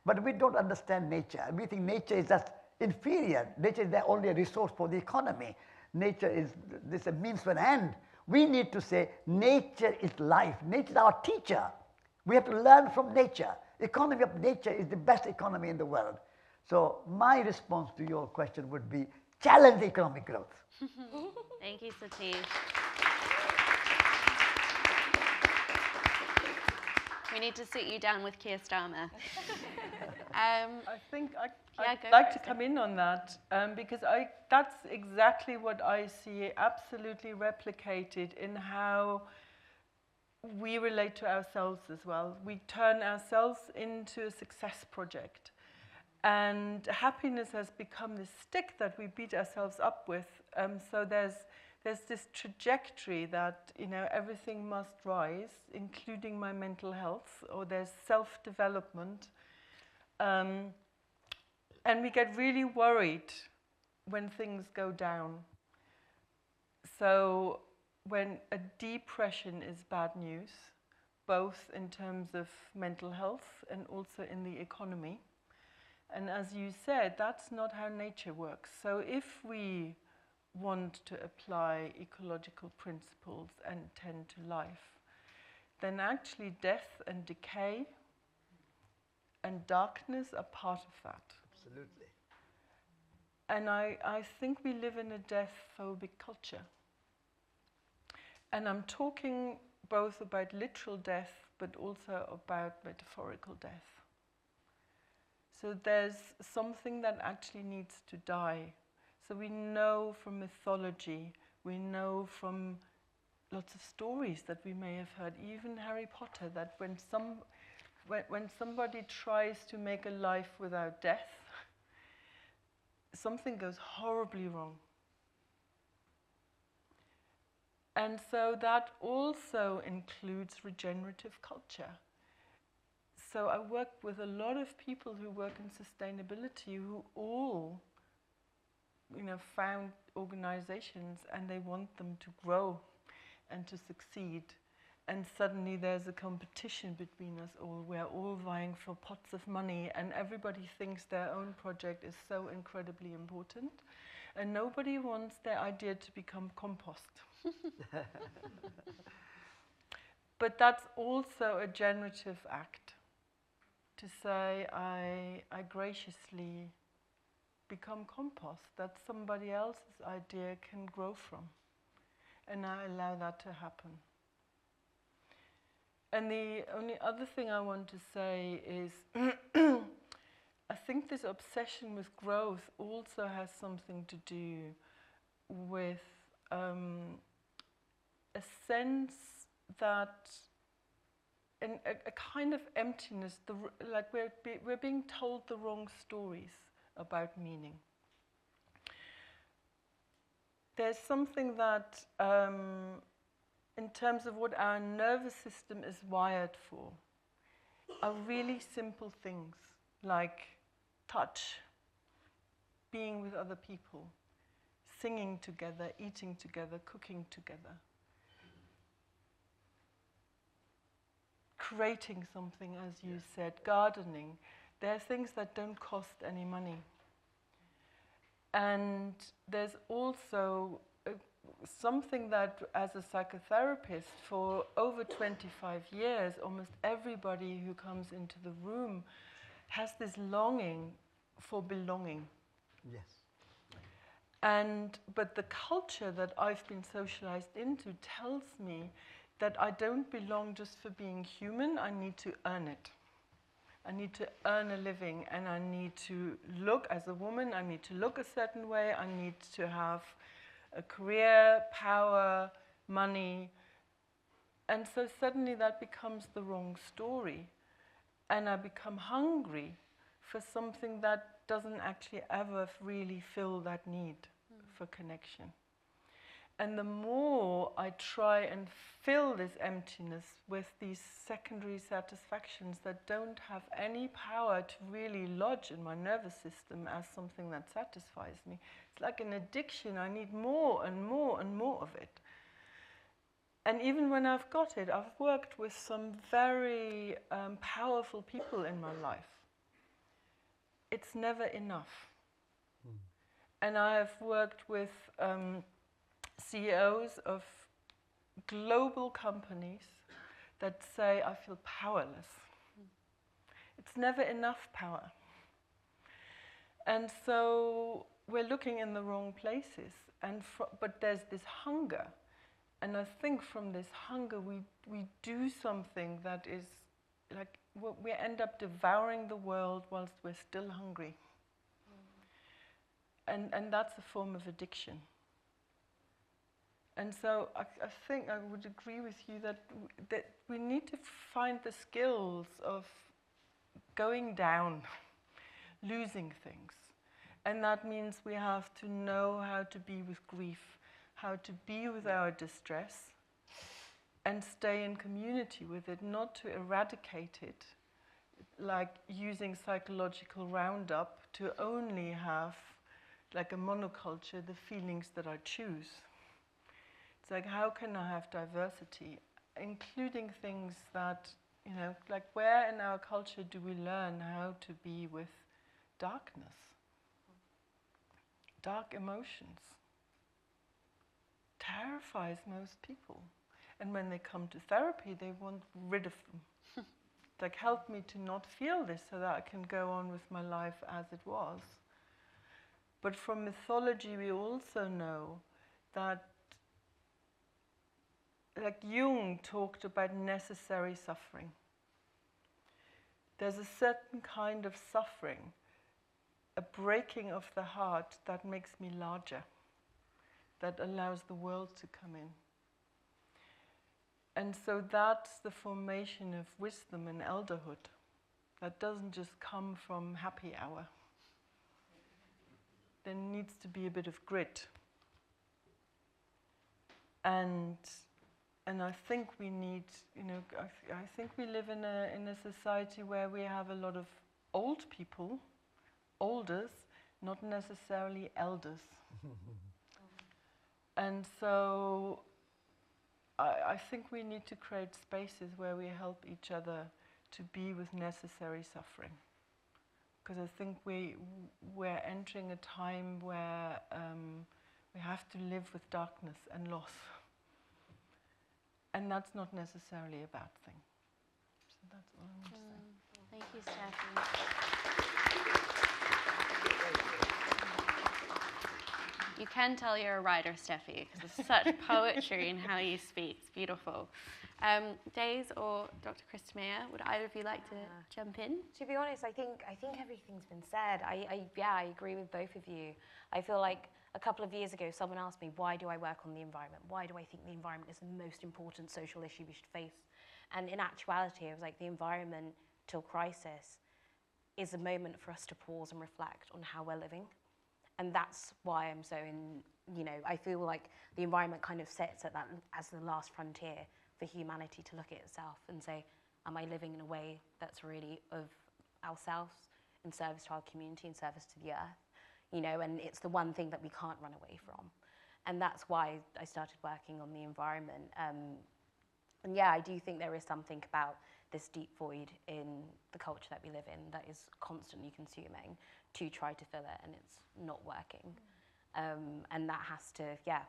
but we don't understand nature. We think nature is just inferior. Nature is only a resource for the economy. Nature is a means to an end. We need to say nature is life. Nature is our teacher. We have to learn from nature. Economy of nature is the best economy in the world. So my response to your question would be challenge economic growth. Thank you, Satish. We need to sit you down with Keir Starmer. I think I'd go like for to it, come in on that because that's exactly what I see absolutely replicated in how we relate to ourselves as well. We turn ourselves into a success project. And happiness has become this stick that we beat ourselves up with. So there's this trajectory that, everything must rise, including my mental health, or there's self-development. And we get really worried when things go down. So when a depression is bad news, both in terms of mental health and also in the economy. And as you said, that's not how nature works. So if we want to apply ecological principles and tend to life, then actually death and decay and darkness are part of that. Absolutely. And I think we live in a death-phobic culture. And I'm talking both about literal death, but also about metaphorical death. So there's something that actually needs to die. So we know from mythology, we know from lots of stories that we may have heard, even Harry Potter, that when somebody tries to make a life without death, something goes horribly wrong. And so that also includes regenerative culture. So I work with a lot of people who work in sustainability who all, found organizations and they want them to grow and to succeed. And suddenly there's a competition between us all. We're all vying for pots of money and everybody thinks their own project is so incredibly important. And nobody wants their idea to become compost. But that's also a generative act. To say, I graciously become compost that somebody else's idea can grow from. And I allow that to happen. And the only other thing I want to say is, I think this obsession with growth also has something to do with a sense that a kind of emptiness, like we're being told the wrong stories about meaning. There's something that, in terms of what our nervous system is wired for, are really simple things like touch, being with other people, singing together, eating together, cooking together. Creating something, as you said, gardening. There are things that don't cost any money. And there's also something that, as a psychotherapist, for over 25 years, almost everybody who comes into the room has this longing for belonging. Yes. But the culture that I've been socialized into tells me that I don't belong just for being human, I need to earn it. I need to earn a living, and I need to look, as a woman, I need to look a certain way, I need to have a career, power, money. And so suddenly that becomes the wrong story. And I become hungry for something that doesn't actually ever really fill that need for connection. And the more I try and fill this emptiness with these secondary satisfactions that don't have any power to really lodge in my nervous system as something that satisfies me, it's like an addiction. I need more and more and more of it. And even when I've got it, I've worked with some very powerful people in my life. It's never enough. And I have worked with CEOs of global companies that say, I feel powerless. It's never enough power. And so we're looking in the wrong places. But there's this hunger. And I think from this hunger, we do something that is like, we end up devouring the world whilst we're still hungry. And that's a form of addiction. And so I think I would agree with you that we need to find the skills of going down, losing things. And that means we have to know how to be with grief, how to be with our distress, and stay in community with it, not to eradicate it, like using psychological roundup to only have, like a monoculture, the feelings that I choose. It's like, how can I have diversity, including things that, like where in our culture do we learn how to be with darkness, dark emotions? Terrifies most people. And when they come to therapy, they want rid of them. Like, help me to not feel this so that I can go on with my life as it was. But from mythology, we also know that, like Jung talked about necessary suffering. There's a certain kind of suffering, a breaking of the heart that makes me larger, that allows the world to come in. And so that's the formation of wisdom and elderhood. That doesn't just come from happy hour. There needs to be a bit of grit. And I think we need, I think we live in a society where we have a lot of old people, olders, not necessarily elders. And so I think we need to create spaces where we help each other to be with necessary suffering. Because I think we're entering a time where we have to live with darkness and loss. And that's not necessarily a bad thing. So that's all I want to say. Thank you, Steffi. You can tell you're a writer, Steffi, because there's such poetry in how you speak. It's beautiful. Daze or Dr. Christmere, would either of you like to jump in? To be honest, I think everything's been said. I agree with both of you. I feel like a couple of years ago, someone asked me, why do I work on the environment? Why do I think the environment is the most important social issue we should face? And in actuality, I was like, the environmental crisis is a moment for us to pause and reflect on how we're living. And that's why I'm so I feel like the environment kind of sits at that as the last frontier for humanity to look at itself and say, am I living in a way that's really of ourselves in service to our community, in service to the earth? And it's the one thing that we can't run away from. And that's why I started working on the environment. And yeah, I do think there is something about this deep void in the culture that we live in that is constantly consuming to try to fill it, and it's not working. And that has to,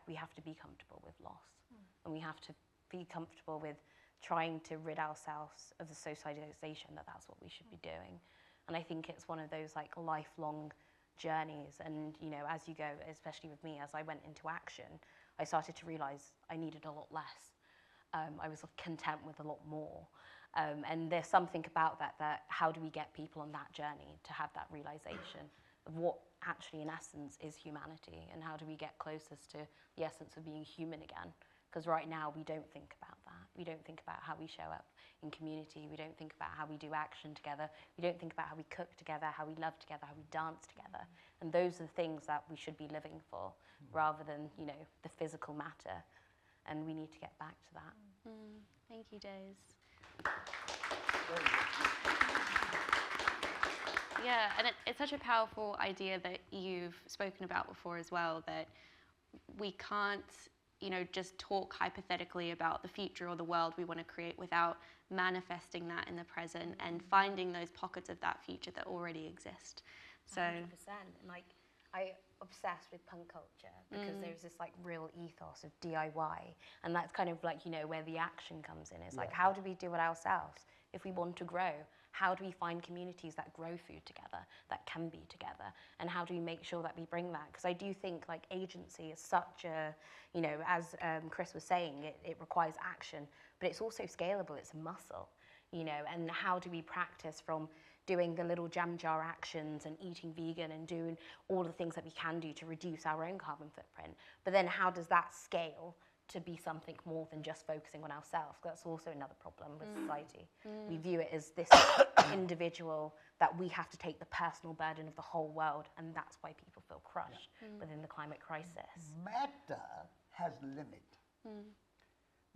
we have to be comfortable with loss. And we have to be comfortable with trying to rid ourselves of the socialization that that's what we should be doing. And I think it's one of those like lifelong journeys. And, as you go, especially with me, as I went into action, I started to realize I needed a lot less. I was content with a lot more. And there's something about that how do we get people on that journey to have that realization of what actually in essence is humanity, and how do we get closest to the essence of being human again? Because right now we don't think about that. We don't think about how we show up in community. We don't think about how we do action together. We don't think about how we cook together, how we love together, how we dance together. And those are the things that we should be living for, rather than, the physical matter. And we need to get back to that. Thank you, Daze. Yeah, and it's such a powerful idea that you've spoken about before as well, that we can't, just talk hypothetically about the future or the world we want to create without manifesting that in the present and finding those pockets of that future that already exist. So 100%. And I obsess with punk culture because there's this real ethos of DIY, and that's kind of where the action comes in. It's how do we do it ourselves if we want to grow? How do we find communities that grow food together, that can be together, and how do we make sure that we bring that? Because I do think agency is such a, as Chris was saying, it requires action, but it's also scalable. It's a muscle, and how do we practice from doing the little jam jar actions and eating vegan and doing all the things that we can do to reduce our own carbon footprint. But then how does that scale to be something more than just focusing on ourselves? That's also another problem with society. We view it as this individual that we have to take the personal burden of the whole world, and that's why people feel crushed within the climate crisis. Matter has limit.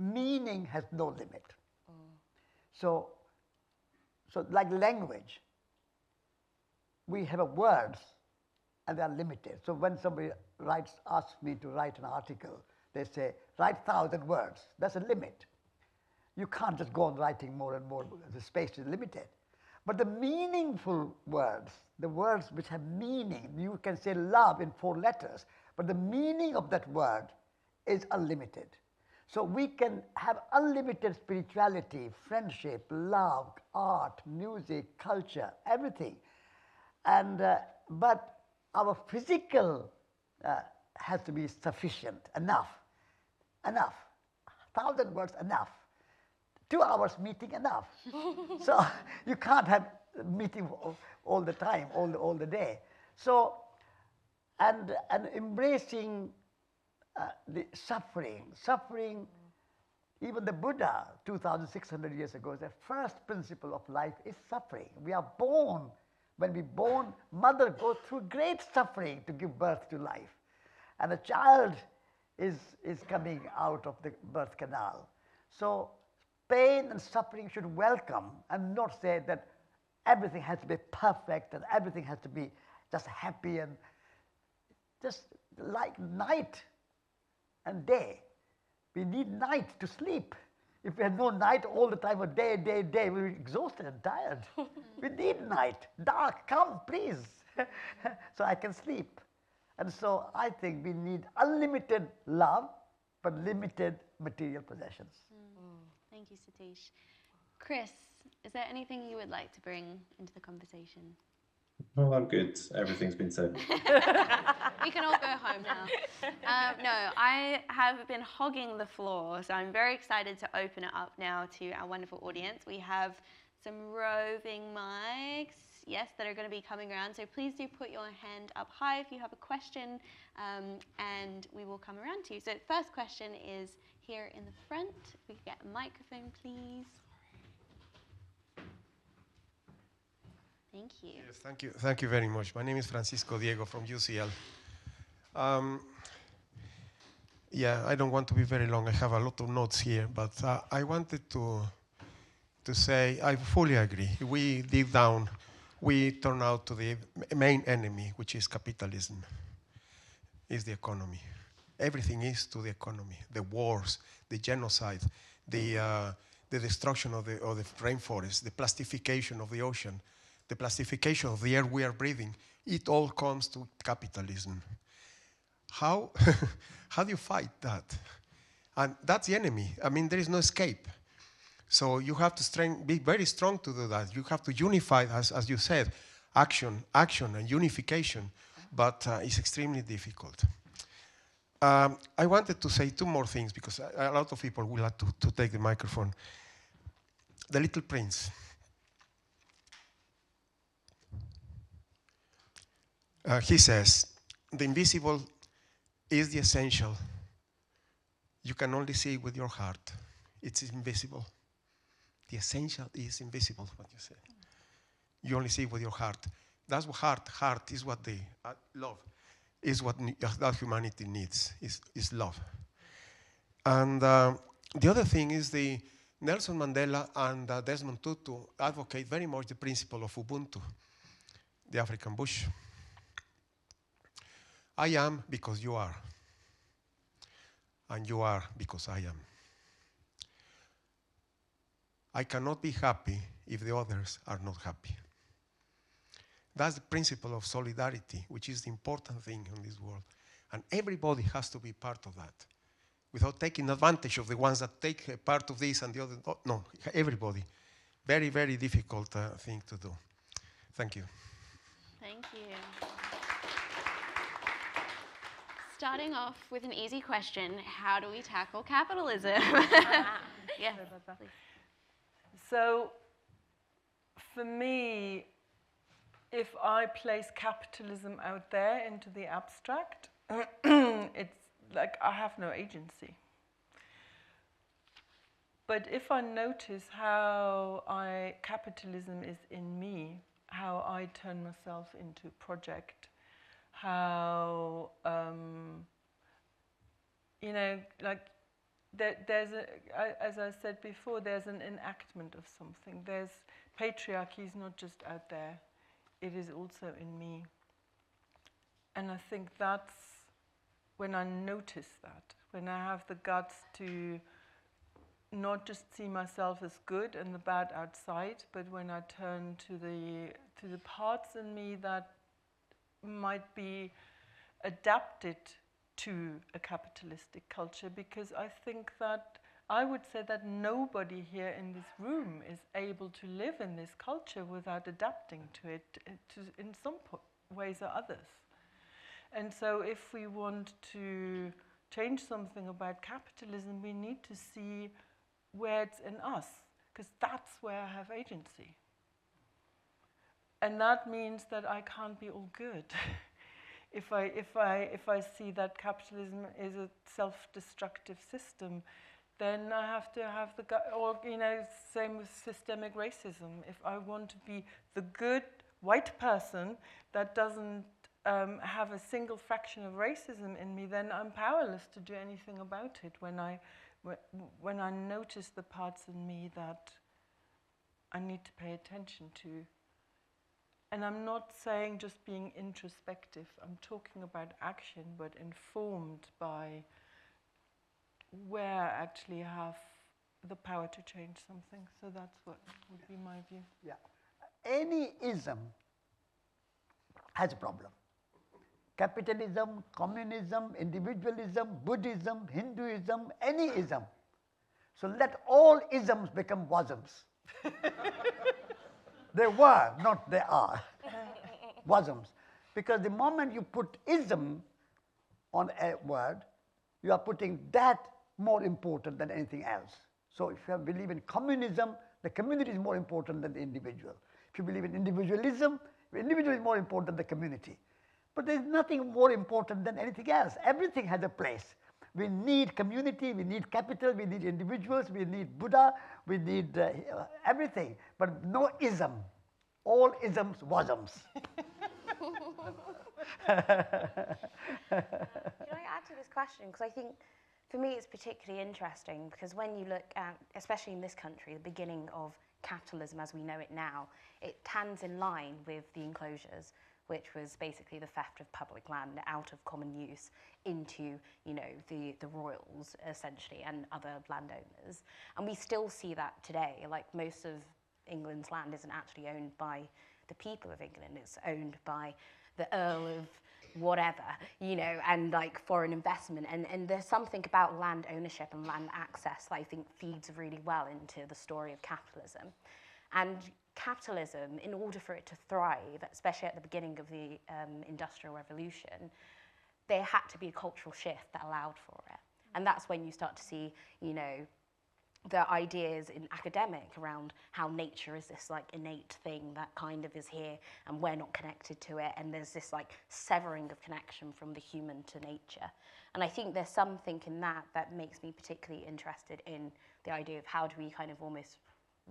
Meaning has no limit. So like language, we have words and they are limited. So when somebody asks me to write an article, they say, write 1,000 words. That's a limit. You can't just go on writing more and more. The space is limited. But the meaningful words, the words which have meaning, you can say love in 4 letters, but the meaning of that word is unlimited. So we can have unlimited spirituality, friendship, love, art, music, culture, everything. And, but our physical has to be sufficient, enough. 1,000 words, enough. 2 hours meeting, enough. So you can't have a meeting all the time, all the day. So, and embracing the suffering, Even the Buddha, 2,600 years ago, the first principle of life is suffering. We are born. When we born, mother goes through great suffering to give birth to life. And a child is coming out of the birth canal. So pain and suffering should welcome and not say that everything has to be perfect and everything has to be just happy and just like night and day. We need night to sleep. If we had no night all the time, or day, we'll be exhausted and tired. We need night. Dark, come, please, so I can sleep. And so I think we need unlimited love, but limited material possessions. Thank you, Satish. Chris, is there anything you would like to bring into the conversation? Oh, I'm good. Everything's been said. We can all go home now. No, I have been hogging the floor, so I'm very excited to open it up now to our wonderful audience. We have some roving mics, yes, that are going to be coming around. So please do put your hand up high if you have a question, and we will come around to you. So first question is here in the front. If we could get a microphone, please. Thank you. Yes, thank you. Thank you very much. My name is Francisco Diego from UCL. Yeah, I don't want to be very long. I have a lot of notes here, but I wanted to say I fully agree. We deep down, we turn out to the main enemy, which is capitalism, is the economy. Everything is to the economy. The wars, the genocide, the destruction of the rainforest, the plastification of the ocean, the plastification of the air we are breathing. It all comes to capitalism. How do you fight that? And that's the enemy. I mean, there is no escape. So you have to be very strong to do that. You have to unify, as you said, action and unification, but it's extremely difficult. I wanted to say two more things because a lot of people will have to take the microphone. The Little Prince. He says, the invisible is the essential. You can only see it with your heart. It's invisible. The essential is invisible, what you say. You only see it with your heart. That's what heart is what the love is what that humanity needs, is love. And the other thing is the Nelson Mandela and Desmond Tutu advocate very much the principle of Ubuntu, the African bush. I am because you are, and you are because I am. I cannot be happy if the others are not happy. That's the principle of solidarity, which is the important thing in this world. And everybody has to be part of that, without taking advantage of the ones that take part of this and the other. No, everybody. Very, very difficult thing to do. Thank you. Thank you. Starting off with an easy question, how do we tackle capitalism? Yeah. So, for me, if I place capitalism out there into the abstract, it's like I have no agency. But if I notice how capitalism is in me, how I turn myself into a project, how, like there's as I said before, there's an enactment of something. Patriarchy is not just out there, it is also in me. And I think that's when I notice that, when I have the guts to not just see myself as good and the bad outside, but when I turn to the parts in me that might be adapted to a capitalistic culture, because I think that I would say that nobody here in this room is able to live in this culture without adapting to it in some ways or others. And so if we want to change something about capitalism, we need to see where it's in us, because that's where I have agency. And that means that I can't be all good. If I see that capitalism is a self-destructive system, then I have to have the or same with systemic racism. If I want to be the good white person that doesn't have a single fraction of racism in me, then I'm powerless to do anything about it. When I notice the parts in me that I need to pay attention to. And I'm not saying just being introspective. I'm talking about action, but informed by where I actually have the power to change something. So that's what would be my view. Yeah. Any ism has a problem. Capitalism, communism, individualism, Buddhism, Hinduism, any ism. So let all isms become wasms. They were, not they are. Wasms. Because the moment you put ism on a word, you are putting that more important than anything else. So if you believe in communism, the community is more important than the individual. If you believe in individualism, the individual is more important than the community. But there's nothing more important than anything else. Everything has a place. We need community, we need capital, we need individuals, we need Buddha, we need everything, but no ism. All isms, wasms. Can I add to this question? Because I think for me it's particularly interesting because when you look at, especially in this country, the beginning of capitalism as we know it now, it stands in line with the enclosures, which was basically the theft of public land out of common use into, the royals, essentially, and other landowners. And we still see that today. Like, most of England's land isn't actually owned by the people of England. It's owned by the Earl of whatever, and, like, foreign investment. And there's something about land ownership and land access that I think feeds really well into the story of capitalism. And capitalism, in order for it to thrive, especially at the beginning of the Industrial Revolution, there had to be a cultural shift that allowed for it. And that's when you start to see, the ideas in academic around how nature is this, like, innate thing that kind of is here and we're not connected to it, and there's this, like, severing of connection from the human to nature. And I think there's something in that makes me particularly interested in the idea of how do we kind of almost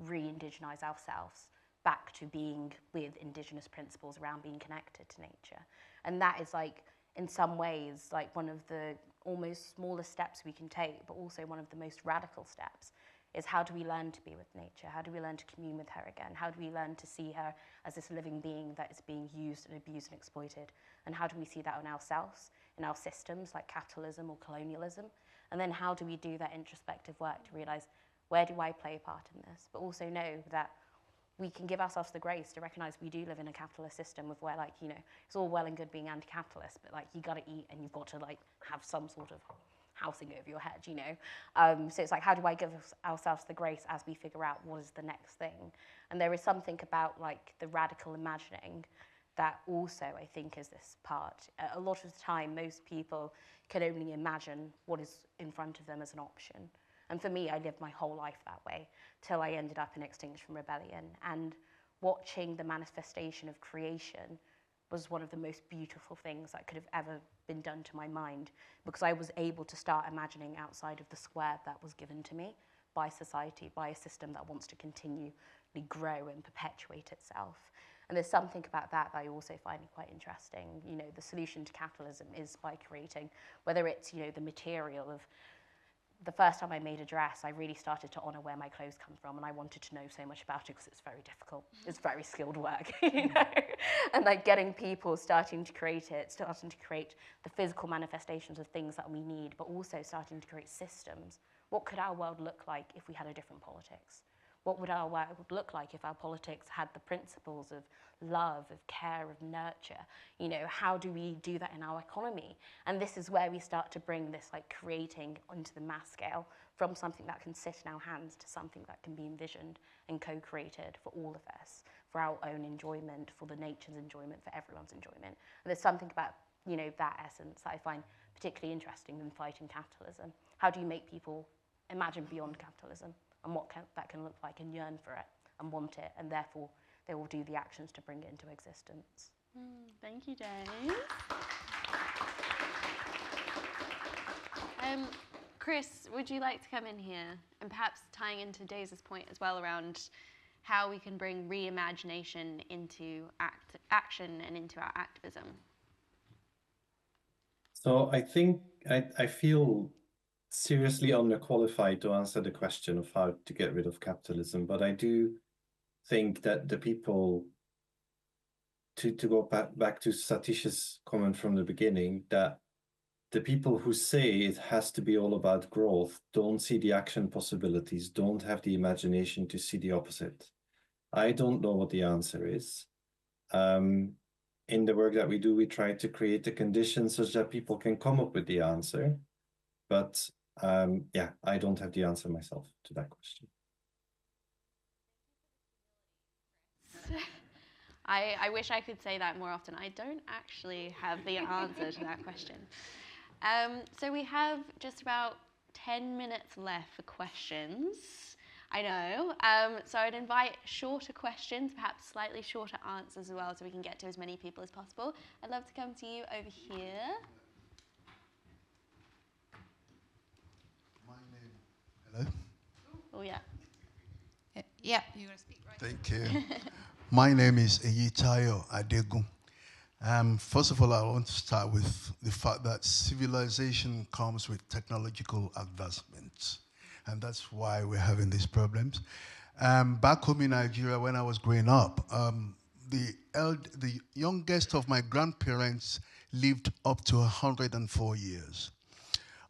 re-indigenize ourselves back to being with indigenous principles around being connected to nature. And that is, like, in some ways, like, one of the almost smallest steps we can take, but also one of the most radical steps, is how do we learn to be with nature? How do we learn to commune with her again? How do we learn to see her as this living being that is being used and abused and exploited? And how do we see that in ourselves, in our systems like capitalism or colonialism? And then how do we do that introspective work to realize, where do I play a part in this? But also know that we can give ourselves the grace to recognize we do live in a capitalist system of where, like, it's all well and good being anti-capitalist, but, like, you got to eat and you've got to, like, have some sort of housing over your head, So it's like, how do I give ourselves the grace as we figure out what is the next thing? And there is something about, like, the radical imagining that also, I think, is this part. A lot of the time, most people can only imagine what is in front of them as an option. And for me, I lived my whole life that way till I ended up in Extinction Rebellion. And watching the manifestation of creation was one of the most beautiful things that could have ever been done to my mind, because I was able to start imagining outside of the square that was given to me by society, by a system that wants to continually grow and perpetuate itself. And there's something about that I also find quite interesting. The solution to capitalism is by creating, whether it's, the material of, the first time I made a dress, I really started to honor where my clothes come from, and I wanted to know so much about it because it's very difficult. It's very skilled work, And, like, getting people starting to create it, starting to create the physical manifestations of things that we need, but also starting to create systems. What could our world look like if we had a different politics? What would our world look like if our politics had the principles of love, of care, of nurture? How do we do that in our economy? And this is where we start to bring this, like, creating onto the mass scale from something that can sit in our hands to something that can be envisioned and co-created for all of us, for our own enjoyment, for the nature's enjoyment, for everyone's enjoyment. And there's something about, that essence that I find particularly interesting in fighting capitalism. How do you make people imagine beyond capitalism? And what that can look like, and yearn for it and want it, and therefore they will do the actions to bring it into existence. Thank you, Daze. Chris, would you like to come in here and perhaps tying into Daze's point as well around how we can bring reimagination into action and into our activism? So I think I feel seriously underqualified to answer the question of how to get rid of capitalism, but I do think that the people, to go back to Satish's comment from the beginning, that the people who say it has to be all about growth don't see the action possibilities, don't have the imagination to see the opposite. I don't know what the answer is. In the work that we do, we try to create the conditions such that people can come up with the answer. But yeah, I don't have the answer myself to that question. I wish I could say that more often. I don't actually have the answer to that question. So we have just about 10 minutes left for questions. I know. So I'd invite shorter questions, perhaps slightly shorter answers as well, so we can get to as many people as possible. I'd love to come to you over here. My name. Hello? Oh, yeah. Yeah, you're going to speak right. Thank you. My name is Eyitayo Adegun. First of all, I want to start with the fact that civilization comes with technological advancements, and that's why we're having these problems. Back home in Nigeria, when I was growing up, the youngest of my grandparents lived up to 104 years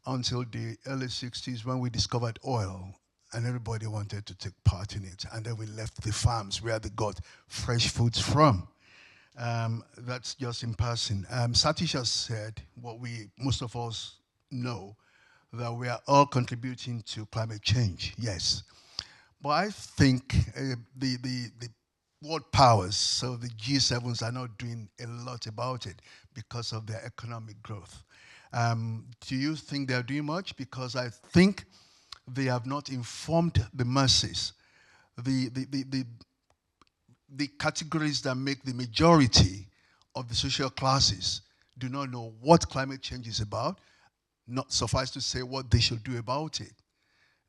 until the early 60s when we discovered oil, and everybody wanted to take part in it. And then we left the farms where they got fresh foods from. That's just in passing. Satish has said what most of us know, that we are all contributing to climate change, yes. But I think the world powers, so the G7s, are not doing a lot about it because of their economic growth. Do you think they're doing much? Because I think they have not informed the masses. The categories that make the majority of the social classes do not know what climate change is about, not suffice to say what they should do about it.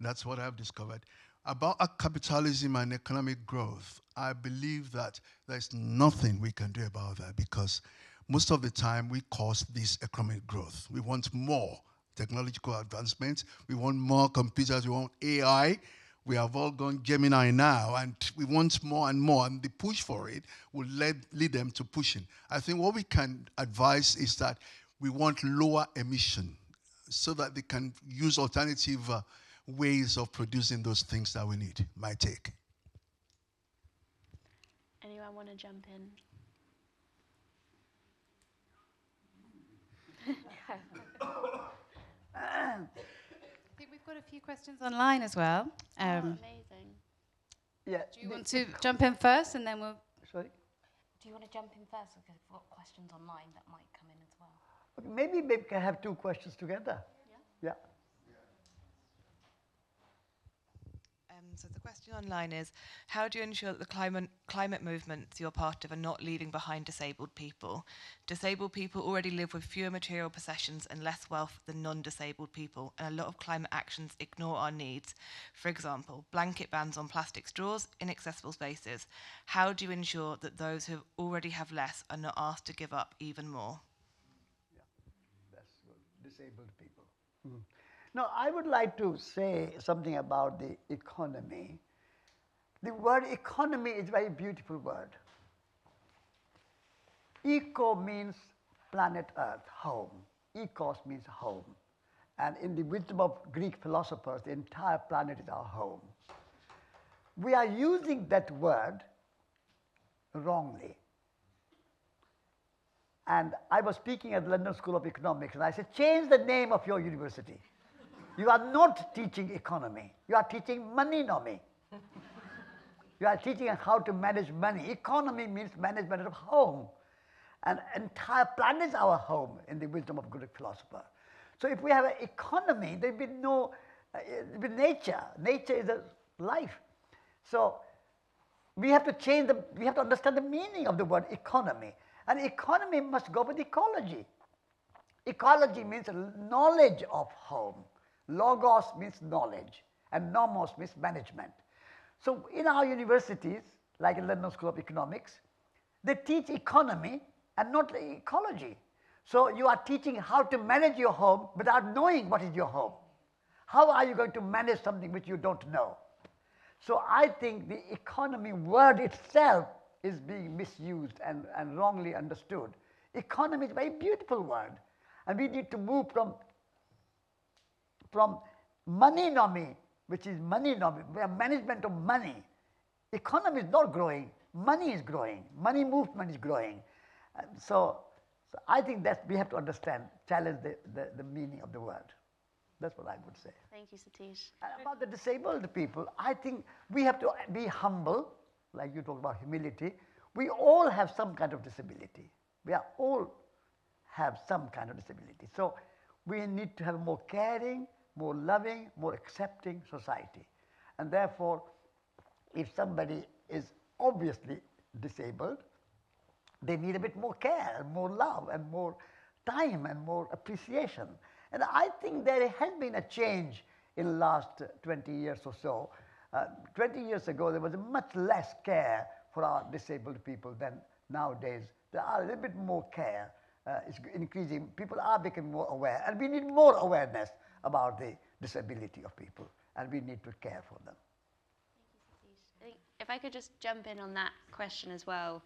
That's what I've discovered. About capitalism and economic growth, I believe that there's nothing we can do about that, because most of the time we cause this economic growth. We want more technological advancements. We want more computers. We want AI. We have all gone Gemini now, and we want more and more, and the push for it will lead them to pushing. I think what we can advise is that we want lower emission so that they can use alternative ways of producing those things that we need. My take. Anyone want to jump in? I think we've got a few questions online as well. Amazing. Yeah. Do you want to jump in first, and then we'll... Sorry? Do you want to jump in first? Because we've got questions online that might come in as well. Okay, maybe we can have two questions together. Yeah. So the question online is, how do you ensure that the climate movements you're part of are not leaving behind disabled people? Disabled people already live with fewer material possessions and less wealth than non-disabled people, and a lot of climate actions ignore our needs. For example, blanket bans on plastic straws, inaccessible spaces. How do you ensure that those who already have less are not asked to give up even more? Yeah, that's good. Disabled people. Mm. Now, I would like to say something about the economy. The word economy is a very beautiful word. Eco means planet Earth, home. Ecos means home. And in the wisdom of Greek philosophers, the entire planet is our home. We are using that word wrongly. And I was speaking at the London School of Economics, and I said, change the name of your university. You are not teaching economy. You are teaching moneynomy. You are teaching how to manage money. Economy means management of home. And entire planet is our home in the wisdom of Greek philosopher. So if we have an economy, there will be no nature. Nature is a life. So we have to change we have to understand the meaning of the word economy. And economy must go with ecology. Ecology means knowledge of home. Logos means knowledge, and nomos means management. So in our universities, like in London School of Economics, they teach economy and not ecology. So you are teaching how to manage your home without knowing what is your home. How are you going to manage something which you don't know? So I think the economy word itself is being misused and wrongly understood. Economy is a very beautiful word, and we need to move from money-nomy, which is money-nomy, management of money. Economy is not growing, money is growing, money movement is growing. So I think that we have to understand, challenge the meaning of the word. That's what I would say. Thank you, Satish. And about the disabled people, I think we have to be humble, like you talk about humility. We all have some kind of disability. We are all have some kind of disability. So we need to have a more caring, more loving, more accepting society. And therefore, if somebody is obviously disabled, they need a bit more care, and more love, and more time, and more appreciation. And I think there has been a change in the last 20 years or so. 20 years ago, there was much less care for our disabled people than nowadays. There are a little bit more care. It's increasing. People are becoming more aware. And we need more awareness about the disability of people. And we need to care for them. Thank you, Satish. I think if I could just jump in on that question as well.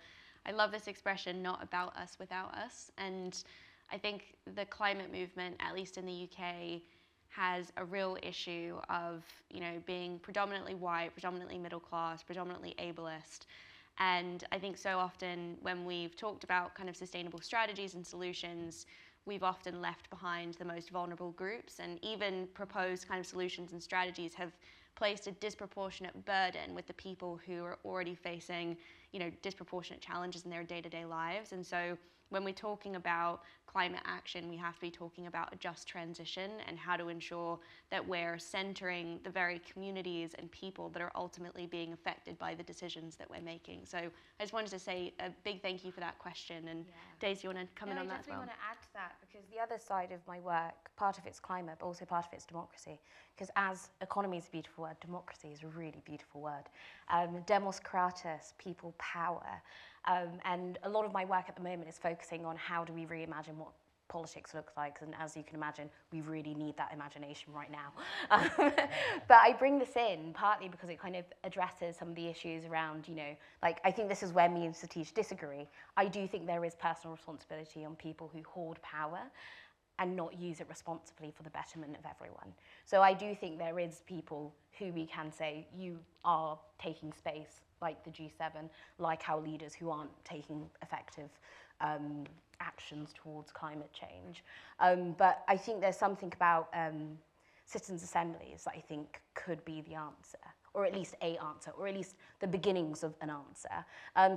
I love this expression, not about us, without us. And I think the climate movement, at least in the UK, has a real issue of, being predominantly white, predominantly middle class, predominantly ableist. And I think so often when we've talked about kind of sustainable strategies and solutions, we've often left behind the most vulnerable groups, and even proposed kind of solutions and strategies have placed a disproportionate burden with the people who are already facing, disproportionate challenges in their day-to-day lives. And so when we're talking about climate action, we have to be talking about a just transition and how to ensure that we're centering the very communities and people that are ultimately being affected by the decisions that we're making. So I just wanted to say a big thank you for that question. And Daze, you want to come in on that as well? I definitely want to add to that, because the other side of my work, part of it's climate, but also part of it's democracy. Because as economy is a beautiful word, democracy is a really beautiful word. Demos kratos, people power. And a lot of my work at the moment is focusing on how do we reimagine what politics looks like. And as you can imagine, we really need that imagination right now. But I bring this in partly because it kind of addresses some of the issues around, I think this is where me and Satish disagree. I do think there is personal responsibility on people who hoard power and not use it responsibly for the betterment of everyone. So I do think there is people who we can say, you are taking space, like the G7, like our leaders who aren't taking effective actions towards climate change. But I think there's something about citizens' assemblies that I think could be the answer, or at least a answer, or at least the beginnings of an answer.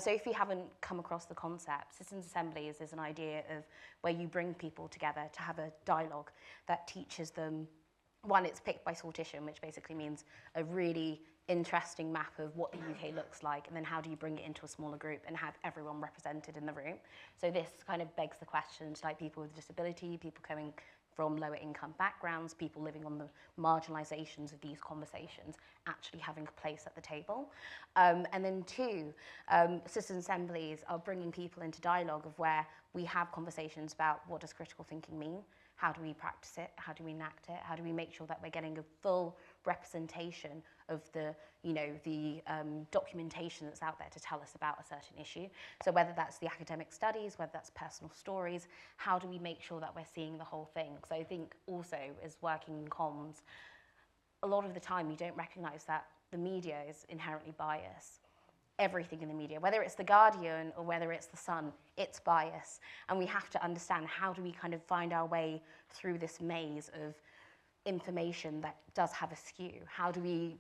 So if you haven't come across the concept, citizens' assemblies is an idea of where you bring people together to have a dialogue that teaches them. One, it's picked by sortition, which basically means a really interesting map of what the UK looks like, and then how do you bring it into a smaller group and have everyone represented in the room. So this kind of begs the question to people with disability, people coming from lower income backgrounds, people living on the marginalizations of these conversations, actually having a place at the table. And then two, citizen assemblies are bringing people into dialogue of where we have conversations about what does critical thinking mean, how do we practice it, how do we enact it, how do we make sure that we're getting a full representation of the, documentation that's out there to tell us about a certain issue. So whether that's the academic studies, whether that's personal stories, how do we make sure that we're seeing the whole thing? So I think also as working in comms, a lot of the time you don't recognize that the media is inherently biased. Everything in the media, whether it's The Guardian or whether it's The Sun, it's bias. And we have to understand how do we kind of find our way through this maze of information that does have a skew. How do we,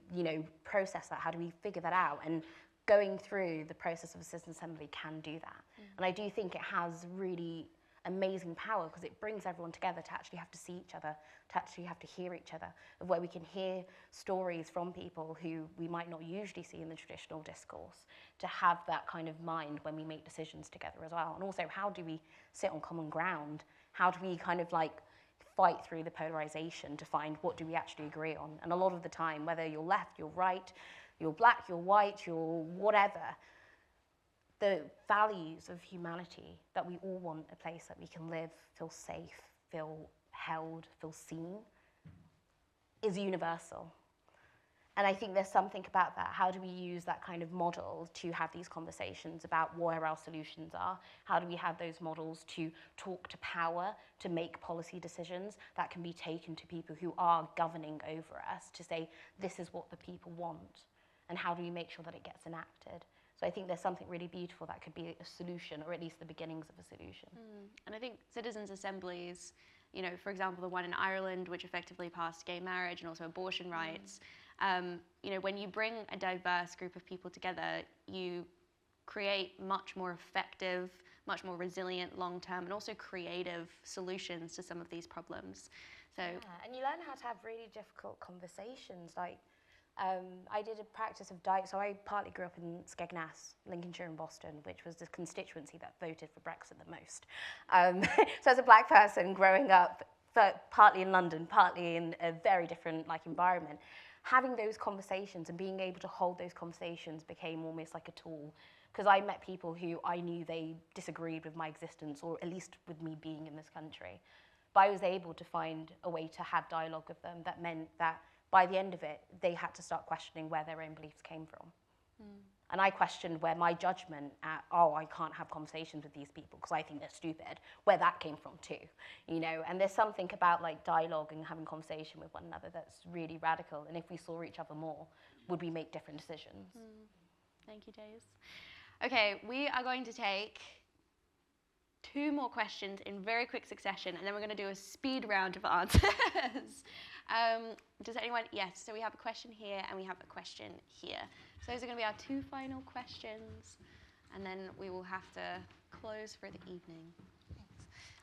process that? How do we figure that out? And going through the process of a citizen assembly can do that. And I do think it has really amazing power because it brings everyone together to actually have to see each other, to actually have to hear each other, of where we can hear stories from people who we might not usually see in the traditional discourse, to have that kind of mind when we make decisions together as well. And also, how do we sit on common ground? How do we kind of fight through the polarization to find what do we actually agree on. And a lot of the time, whether you're left, you're right, you're black, you're white, you're whatever, the values of humanity, that we all want a place that we can live, feel safe, feel held, feel seen, is universal. And I think there's something about that. How do we use that kind of model to have these conversations about where our solutions are? How do we have those models to talk to power, to make policy decisions that can be taken to people who are governing over us, to say, this is what the people want, and how do we make sure that it gets enacted? So I think there's something really beautiful that could be a solution, or at least the beginnings of a solution. And I think citizens' assemblies, you know, for example, the one in Ireland, which effectively passed gay marriage and also abortion rights, you know, when you bring a diverse group of people together, you create much more effective, much more resilient long-term and also creative solutions to some of these problems. So, yeah, and you learn how to have really difficult conversations. Like, I did a practice of dialogue. So I partly grew up in Skegness, Lincolnshire and Boston, which was the constituency that voted for Brexit the most. So as a black person growing up, partly in London, partly in a very different environment, having those conversations and being able to hold those conversations became almost like a tool. Because I met people who I knew they disagreed with my existence, or at least with me being in this country. But I was able to find a way to have dialogue with them that meant that by the end of it, they had to start questioning where their own beliefs came from. And I questioned where my judgment at, oh, I can't have conversations with these people because I think they're stupid, where that came from too, you know? And there's something about dialogue and having conversation with one another that's really radical. And if we saw each other more, would we make different decisions? Thank you, Daze. Okay, we are going to take 2 more questions in very quick succession, and then we're going to do a speed round of answers. Does anyone? Yes, so we have a question here and we have a question here. So those are going to be our 2 final questions, and then we will have to close for the evening.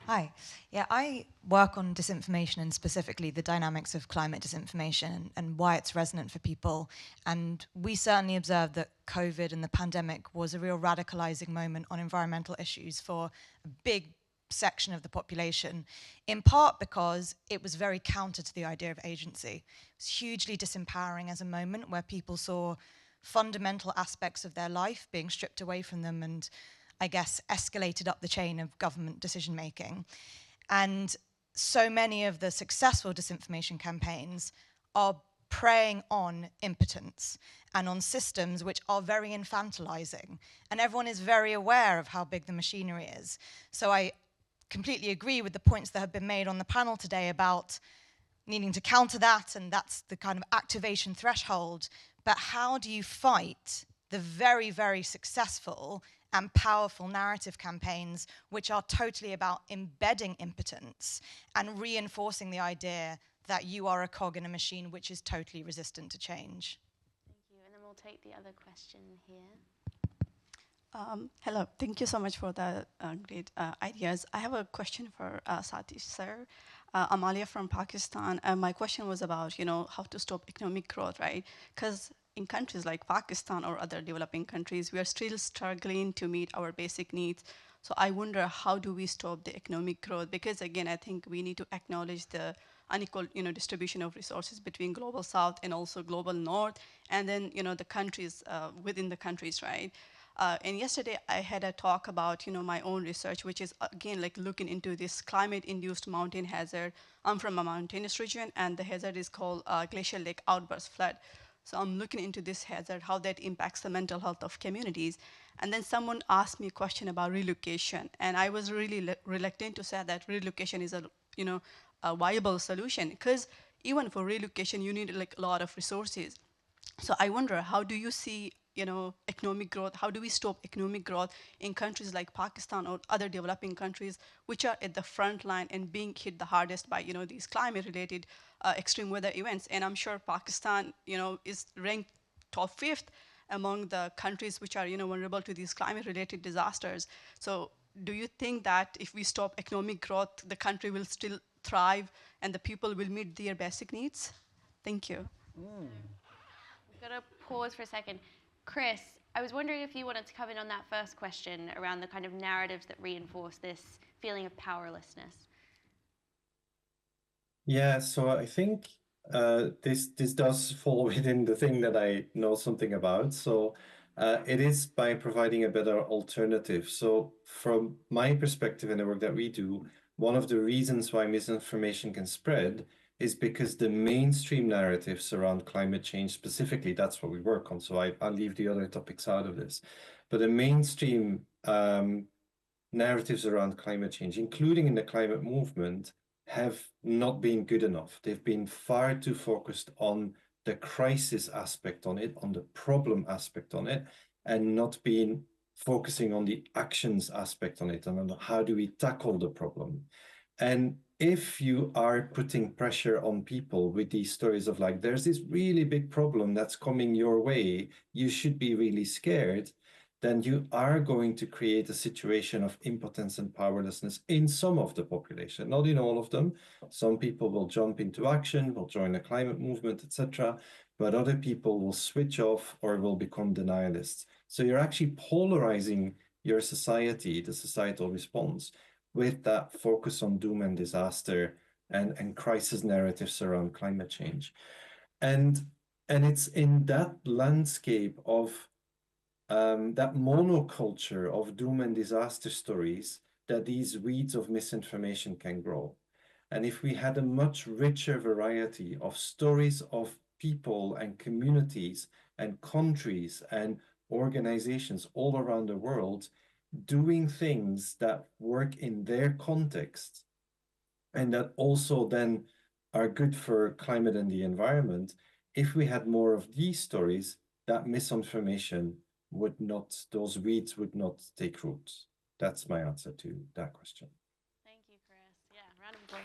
Hi. Yeah, I work on disinformation and specifically the dynamics of climate disinformation and why it's resonant for people. And we certainly observed that COVID and the pandemic was a real radicalizing moment on environmental issues for a big section of the population, in part because it was very counter to the idea of agency. It was hugely disempowering as a moment where people saw fundamental aspects of their life being stripped away from them and, I guess, escalated up the chain of government decision-making. And so many of the successful disinformation campaigns are preying on impotence and on systems which are very infantilizing. And everyone is very aware of how big the machinery is. So I completely agree with the points that have been made on the panel today about needing to counter that, and that's the kind of activation threshold. But how do you fight the very, very successful and powerful narrative campaigns which are totally about embedding impotence and reinforcing the idea that you are a cog in a machine which is totally resistant to change? Thank you, and then we'll take the other question here. Hello, thank you so much for the great ideas. I have a question for Satish sir. Amalia from Pakistan. My question was about, how to stop economic growth, right? Because in countries like Pakistan or other developing countries, we are still struggling to meet our basic needs. So I wonder, how do we stop the economic growth? Because again, I think we need to acknowledge the unequal, distribution of resources between global South and also global North, and then, the countries within the countries, right? And yesterday I had a talk about, my own research, which is again looking into this climate-induced mountain hazard. I'm from a mountainous region, and the hazard is called glacial lake outburst flood. So I'm looking into this hazard, how that impacts the mental health of communities. And then someone asked me a question about relocation, and I was really reluctant to say that relocation is a viable solution, because even for relocation you need a lot of resources. So I wonder, how do you see economic growth? How do we stop economic growth in countries like Pakistan or other developing countries which are at the front line and being hit the hardest by these climate-related extreme weather events? And I'm sure Pakistan is ranked top 5th among the countries which are vulnerable to these climate-related disasters. So do you think that if we stop economic growth, the country will still thrive and the people will meet their basic needs? Thank you. We've got to pause for a second. Chris, I was wondering if you wanted to come in on that first question around the kind of narratives that reinforce this feeling of powerlessness. Yeah, so I think this does fall within the thing that I know something about. So it is by providing a better alternative. So from my perspective in the work that we do, one of the reasons why misinformation can spread is because the mainstream narratives around climate change specifically, that's what we work on. So I'll leave the other topics out of this. But the mainstream narratives around climate change, including in the climate movement, have not been good enough. They've been far too focused on the crisis aspect on it, on the problem aspect on it, and not been focusing on the actions aspect on it, and on how do we tackle the problem. And if you are putting pressure on people with these stories of like, there's this really big problem that's coming your way, you should be really scared, then you are going to create a situation of impotence and powerlessness in some of the population, not in all of them. Some people will jump into action, will join the climate movement, etc., but other people will switch off or will become denialists. So you're actually polarizing your society, the societal response, with that focus on doom and disaster and crisis narratives around climate change. And it's in that landscape of that monoculture of doom and disaster stories that these weeds of misinformation can grow. And if we had a much richer variety of stories of people and communities and countries and organizations all around the world doing things that work in their context and that also then are good for climate and the environment, if we had more of these stories, that misinformation would not, those weeds would not take root. That's my answer to that question. Thank you, Chris. Yeah, round of applause.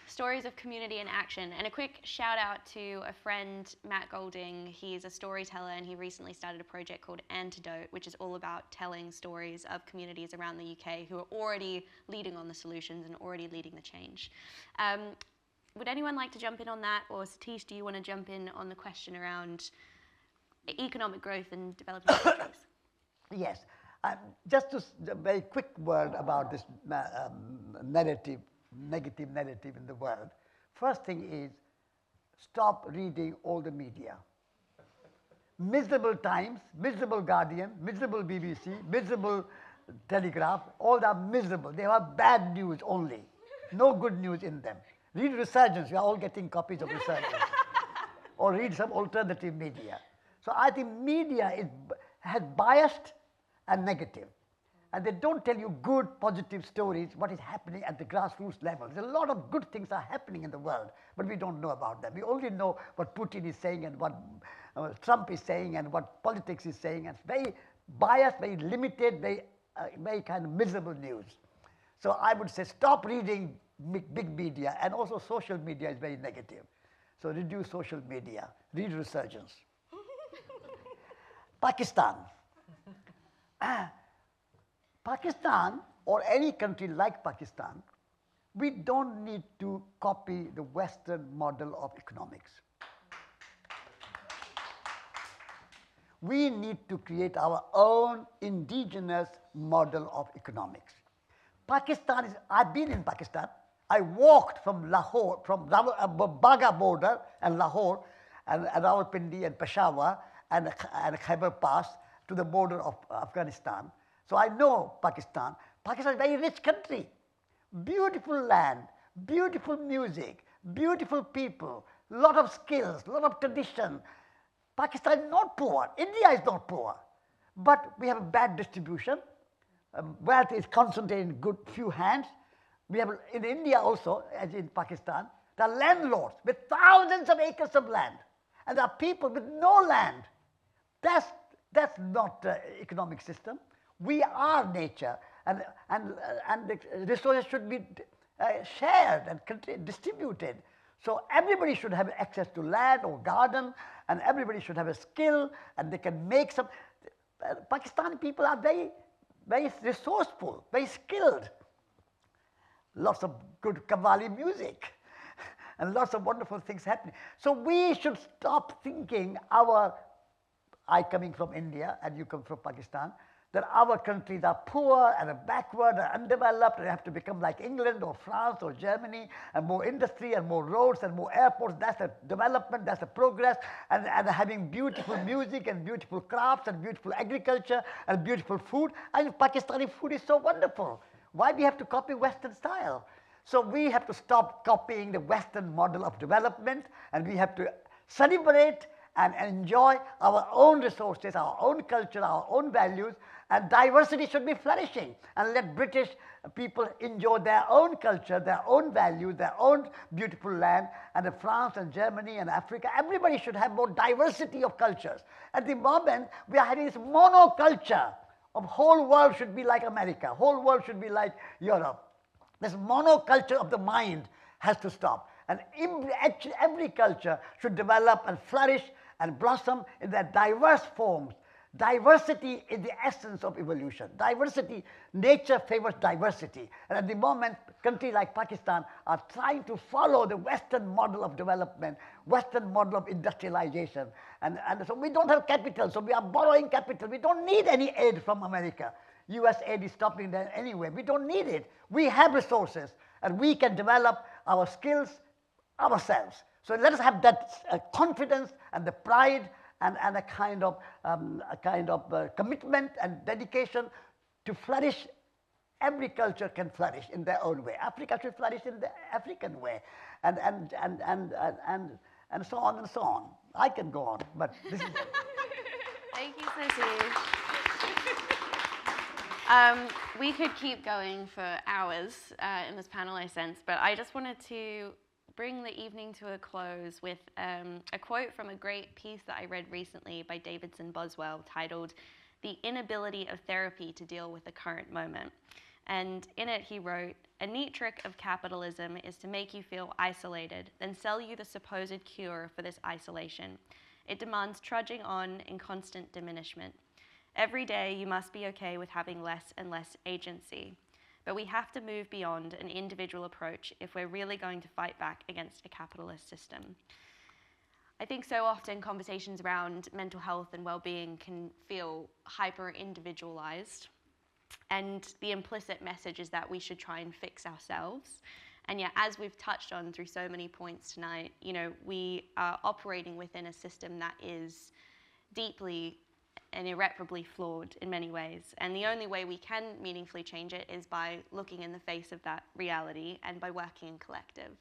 Stories of community and action. And a quick shout out to a friend, Matt Golding. He's a storyteller and he recently started a project called Antidote, which is all about telling stories of communities around the UK who are already leading on the solutions and already leading the change. Would anyone like to jump in on that? Or Satish, do you want to jump in on the question around economic growth in developing countries? Yes. Just a very quick word about this narrative, negative narrative in the world. First thing is, stop reading all the media. Miserable Times, miserable Guardian, miserable BBC, miserable Telegraph, all are miserable. They have bad news only. No good news in them. Read Resurgence, we are all getting copies of Resurgence. Or read some alternative media. So I think media has biased and negative. And they don't tell you good, positive stories, what is happening at the grassroots level. There's a lot of good things are happening in the world, but we don't know about them. We only know what Putin is saying and what Trump is saying and what politics is saying. And it's very biased, very limited, very kind of miserable news. So I would say stop reading big media, and also social media is very negative. So reduce social media, read Resurgence. Pakistan. Pakistan, or any country like Pakistan, we don't need to copy the Western model of economics. We need to create our own indigenous model of economics. Pakistan is, I've been in Pakistan. I walked from Lahore, from Baga border and Lahore, and Rawalpindi and Peshawar and Khyber Pass to the border of Afghanistan. So I know Pakistan. Pakistan is a very rich country. Beautiful land, beautiful music, beautiful people, lot of skills, lot of tradition. Pakistan is not poor. India is not poor. But we have a bad distribution. Wealth is concentrated in good few hands. We have, in India also, as in Pakistan, there are landlords with thousands of acres of land. And there are people with no land. That's not the economic system. We are nature, and the resources should be shared and distributed. So everybody should have access to land or garden, and everybody should have a skill, and they can make some. Pakistani people are very, very resourceful, very skilled. Lots of good Qawwali music, and lots of wonderful things happening. So we should stop thinking I coming from India and you come from Pakistan, that our countries are poor and backward and undeveloped and have to become like England or France or Germany, and more industry and more roads and more airports. That's a development, that's a progress, and having beautiful music and beautiful crafts and beautiful agriculture and beautiful food. And Pakistani food is so wonderful. Why we have to copy Western style? So we have to stop copying the Western model of development, and we have to celebrate and enjoy our own resources, our own culture, our own values, and diversity should be flourishing. And let British people enjoy their own culture, their own values, their own beautiful land, and France and Germany and Africa, everybody should have more diversity of cultures. At the moment, we are having this monoculture of whole world should be like America, whole world should be like Europe. This monoculture of the mind has to stop. And every culture should develop and flourish and blossom in their diverse forms. Diversity is the essence of evolution. Diversity, nature favors diversity. And at the moment, countries like Pakistan are trying to follow the Western model of development, Western model of industrialization. And so we don't have capital, so we are borrowing capital. We don't need any aid from America. US aid is stopping there anyway. We don't need it. We have resources, and we can develop our skills ourselves. So let us have that confidence and the pride and a kind of commitment and dedication to flourish. Every culture can flourish in their own way. Africa should flourish in the African way, and so on and so on. I can go on, but this is. Thank you, Sissy. We could keep going for hours in this panel, I sense, but I just wanted to bring the evening to a close with a quote from a great piece that I read recently by Davidson Boswell titled "The Inability of Therapy to Deal with the Current Moment." And in it he wrote, "A neat trick of capitalism is to make you feel isolated, then sell you the supposed cure for this isolation. It demands trudging on in constant diminishment. Every day you must be okay with having less and less agency. But we have to move beyond an individual approach if we're really going to fight back against a capitalist system." I think so often conversations around mental health and well-being can feel hyper-individualized, and the implicit message is that we should try and fix ourselves. And yet, as we've touched on through so many points tonight, we are operating within a system that is deeply and irreparably flawed in many ways. And the only way we can meaningfully change it is by looking in the face of that reality and by working in collective.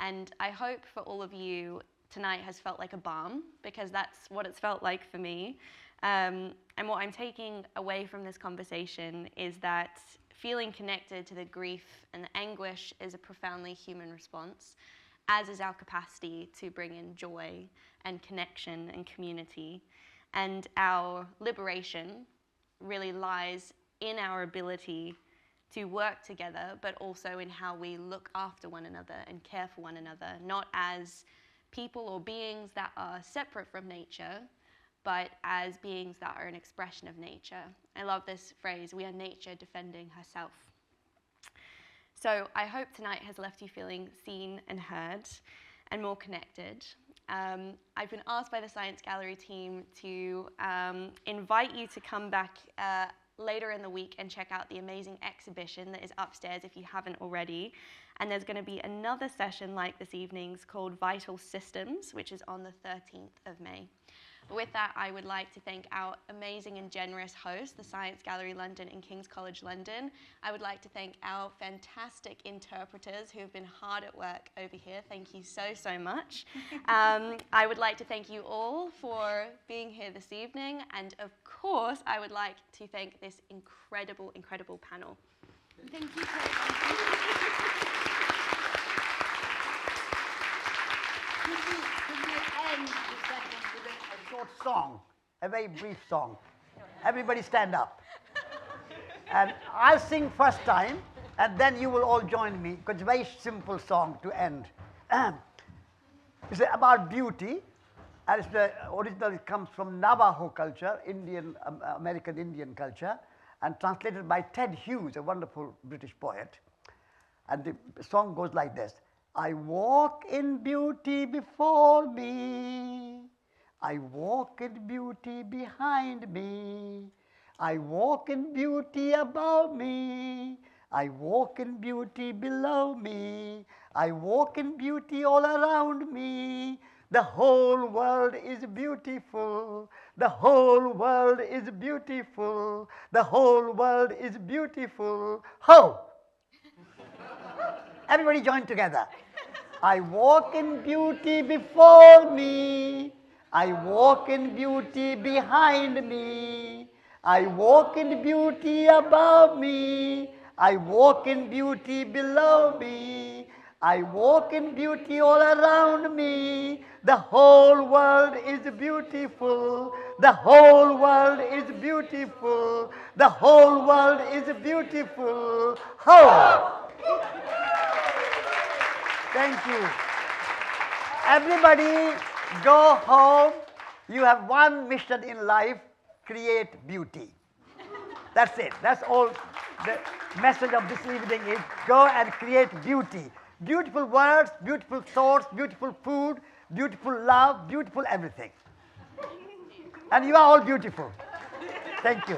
And I hope for all of you tonight has felt like a balm, because that's what it's felt like for me. And what I'm taking away from this conversation is that feeling connected to the grief and the anguish is a profoundly human response, as is our capacity to bring in joy and connection and community. And our liberation really lies in our ability to work together, but also in how we look after one another and care for one another, not as people or beings that are separate from nature, but as beings that are an expression of nature. I love this phrase, "We are nature defending herself." So I hope tonight has left you feeling seen and heard and more connected. I've been asked by the Science Gallery team to invite you to come back later in the week and check out the amazing exhibition that is upstairs if you haven't already. And there's going to be another session like this evening's called Vital Systems, which is on the 13th of May. With that, I would like to thank our amazing and generous host, the Science Gallery London and King's College London. I would like to thank our fantastic interpreters who have been hard at work over here. Thank you so, so much. I would like to thank you all for being here this evening. And of course, I would like to thank this incredible, incredible panel. Thank you. Short song, a very brief song. Everybody stand up. And I'll sing first time, and then you will all join me, because it's a very simple song to end. It's about beauty, and it's originally comes from Navajo culture, American Indian culture, and translated by Ted Hughes, a wonderful British poet. And the song goes like this. I walk in beauty before me. I walk in beauty behind me. I walk in beauty above me. I walk in beauty below me. I walk in beauty all around me. The whole world is beautiful. The whole world is beautiful. The whole world is beautiful. Ho! Everybody join together. I walk in beauty before me. I walk in beauty behind me. I walk in beauty above me. I walk in beauty below me. I walk in beauty all around me. The whole world is beautiful. The whole world is beautiful. The whole world is beautiful. Ho! Thank you. Everybody go home. You have one mission in life, create beauty. That's it. That's all the message of this evening is go and create beauty. Beautiful words, beautiful thoughts, beautiful food, beautiful love, beautiful everything. And you are all beautiful. Thank you.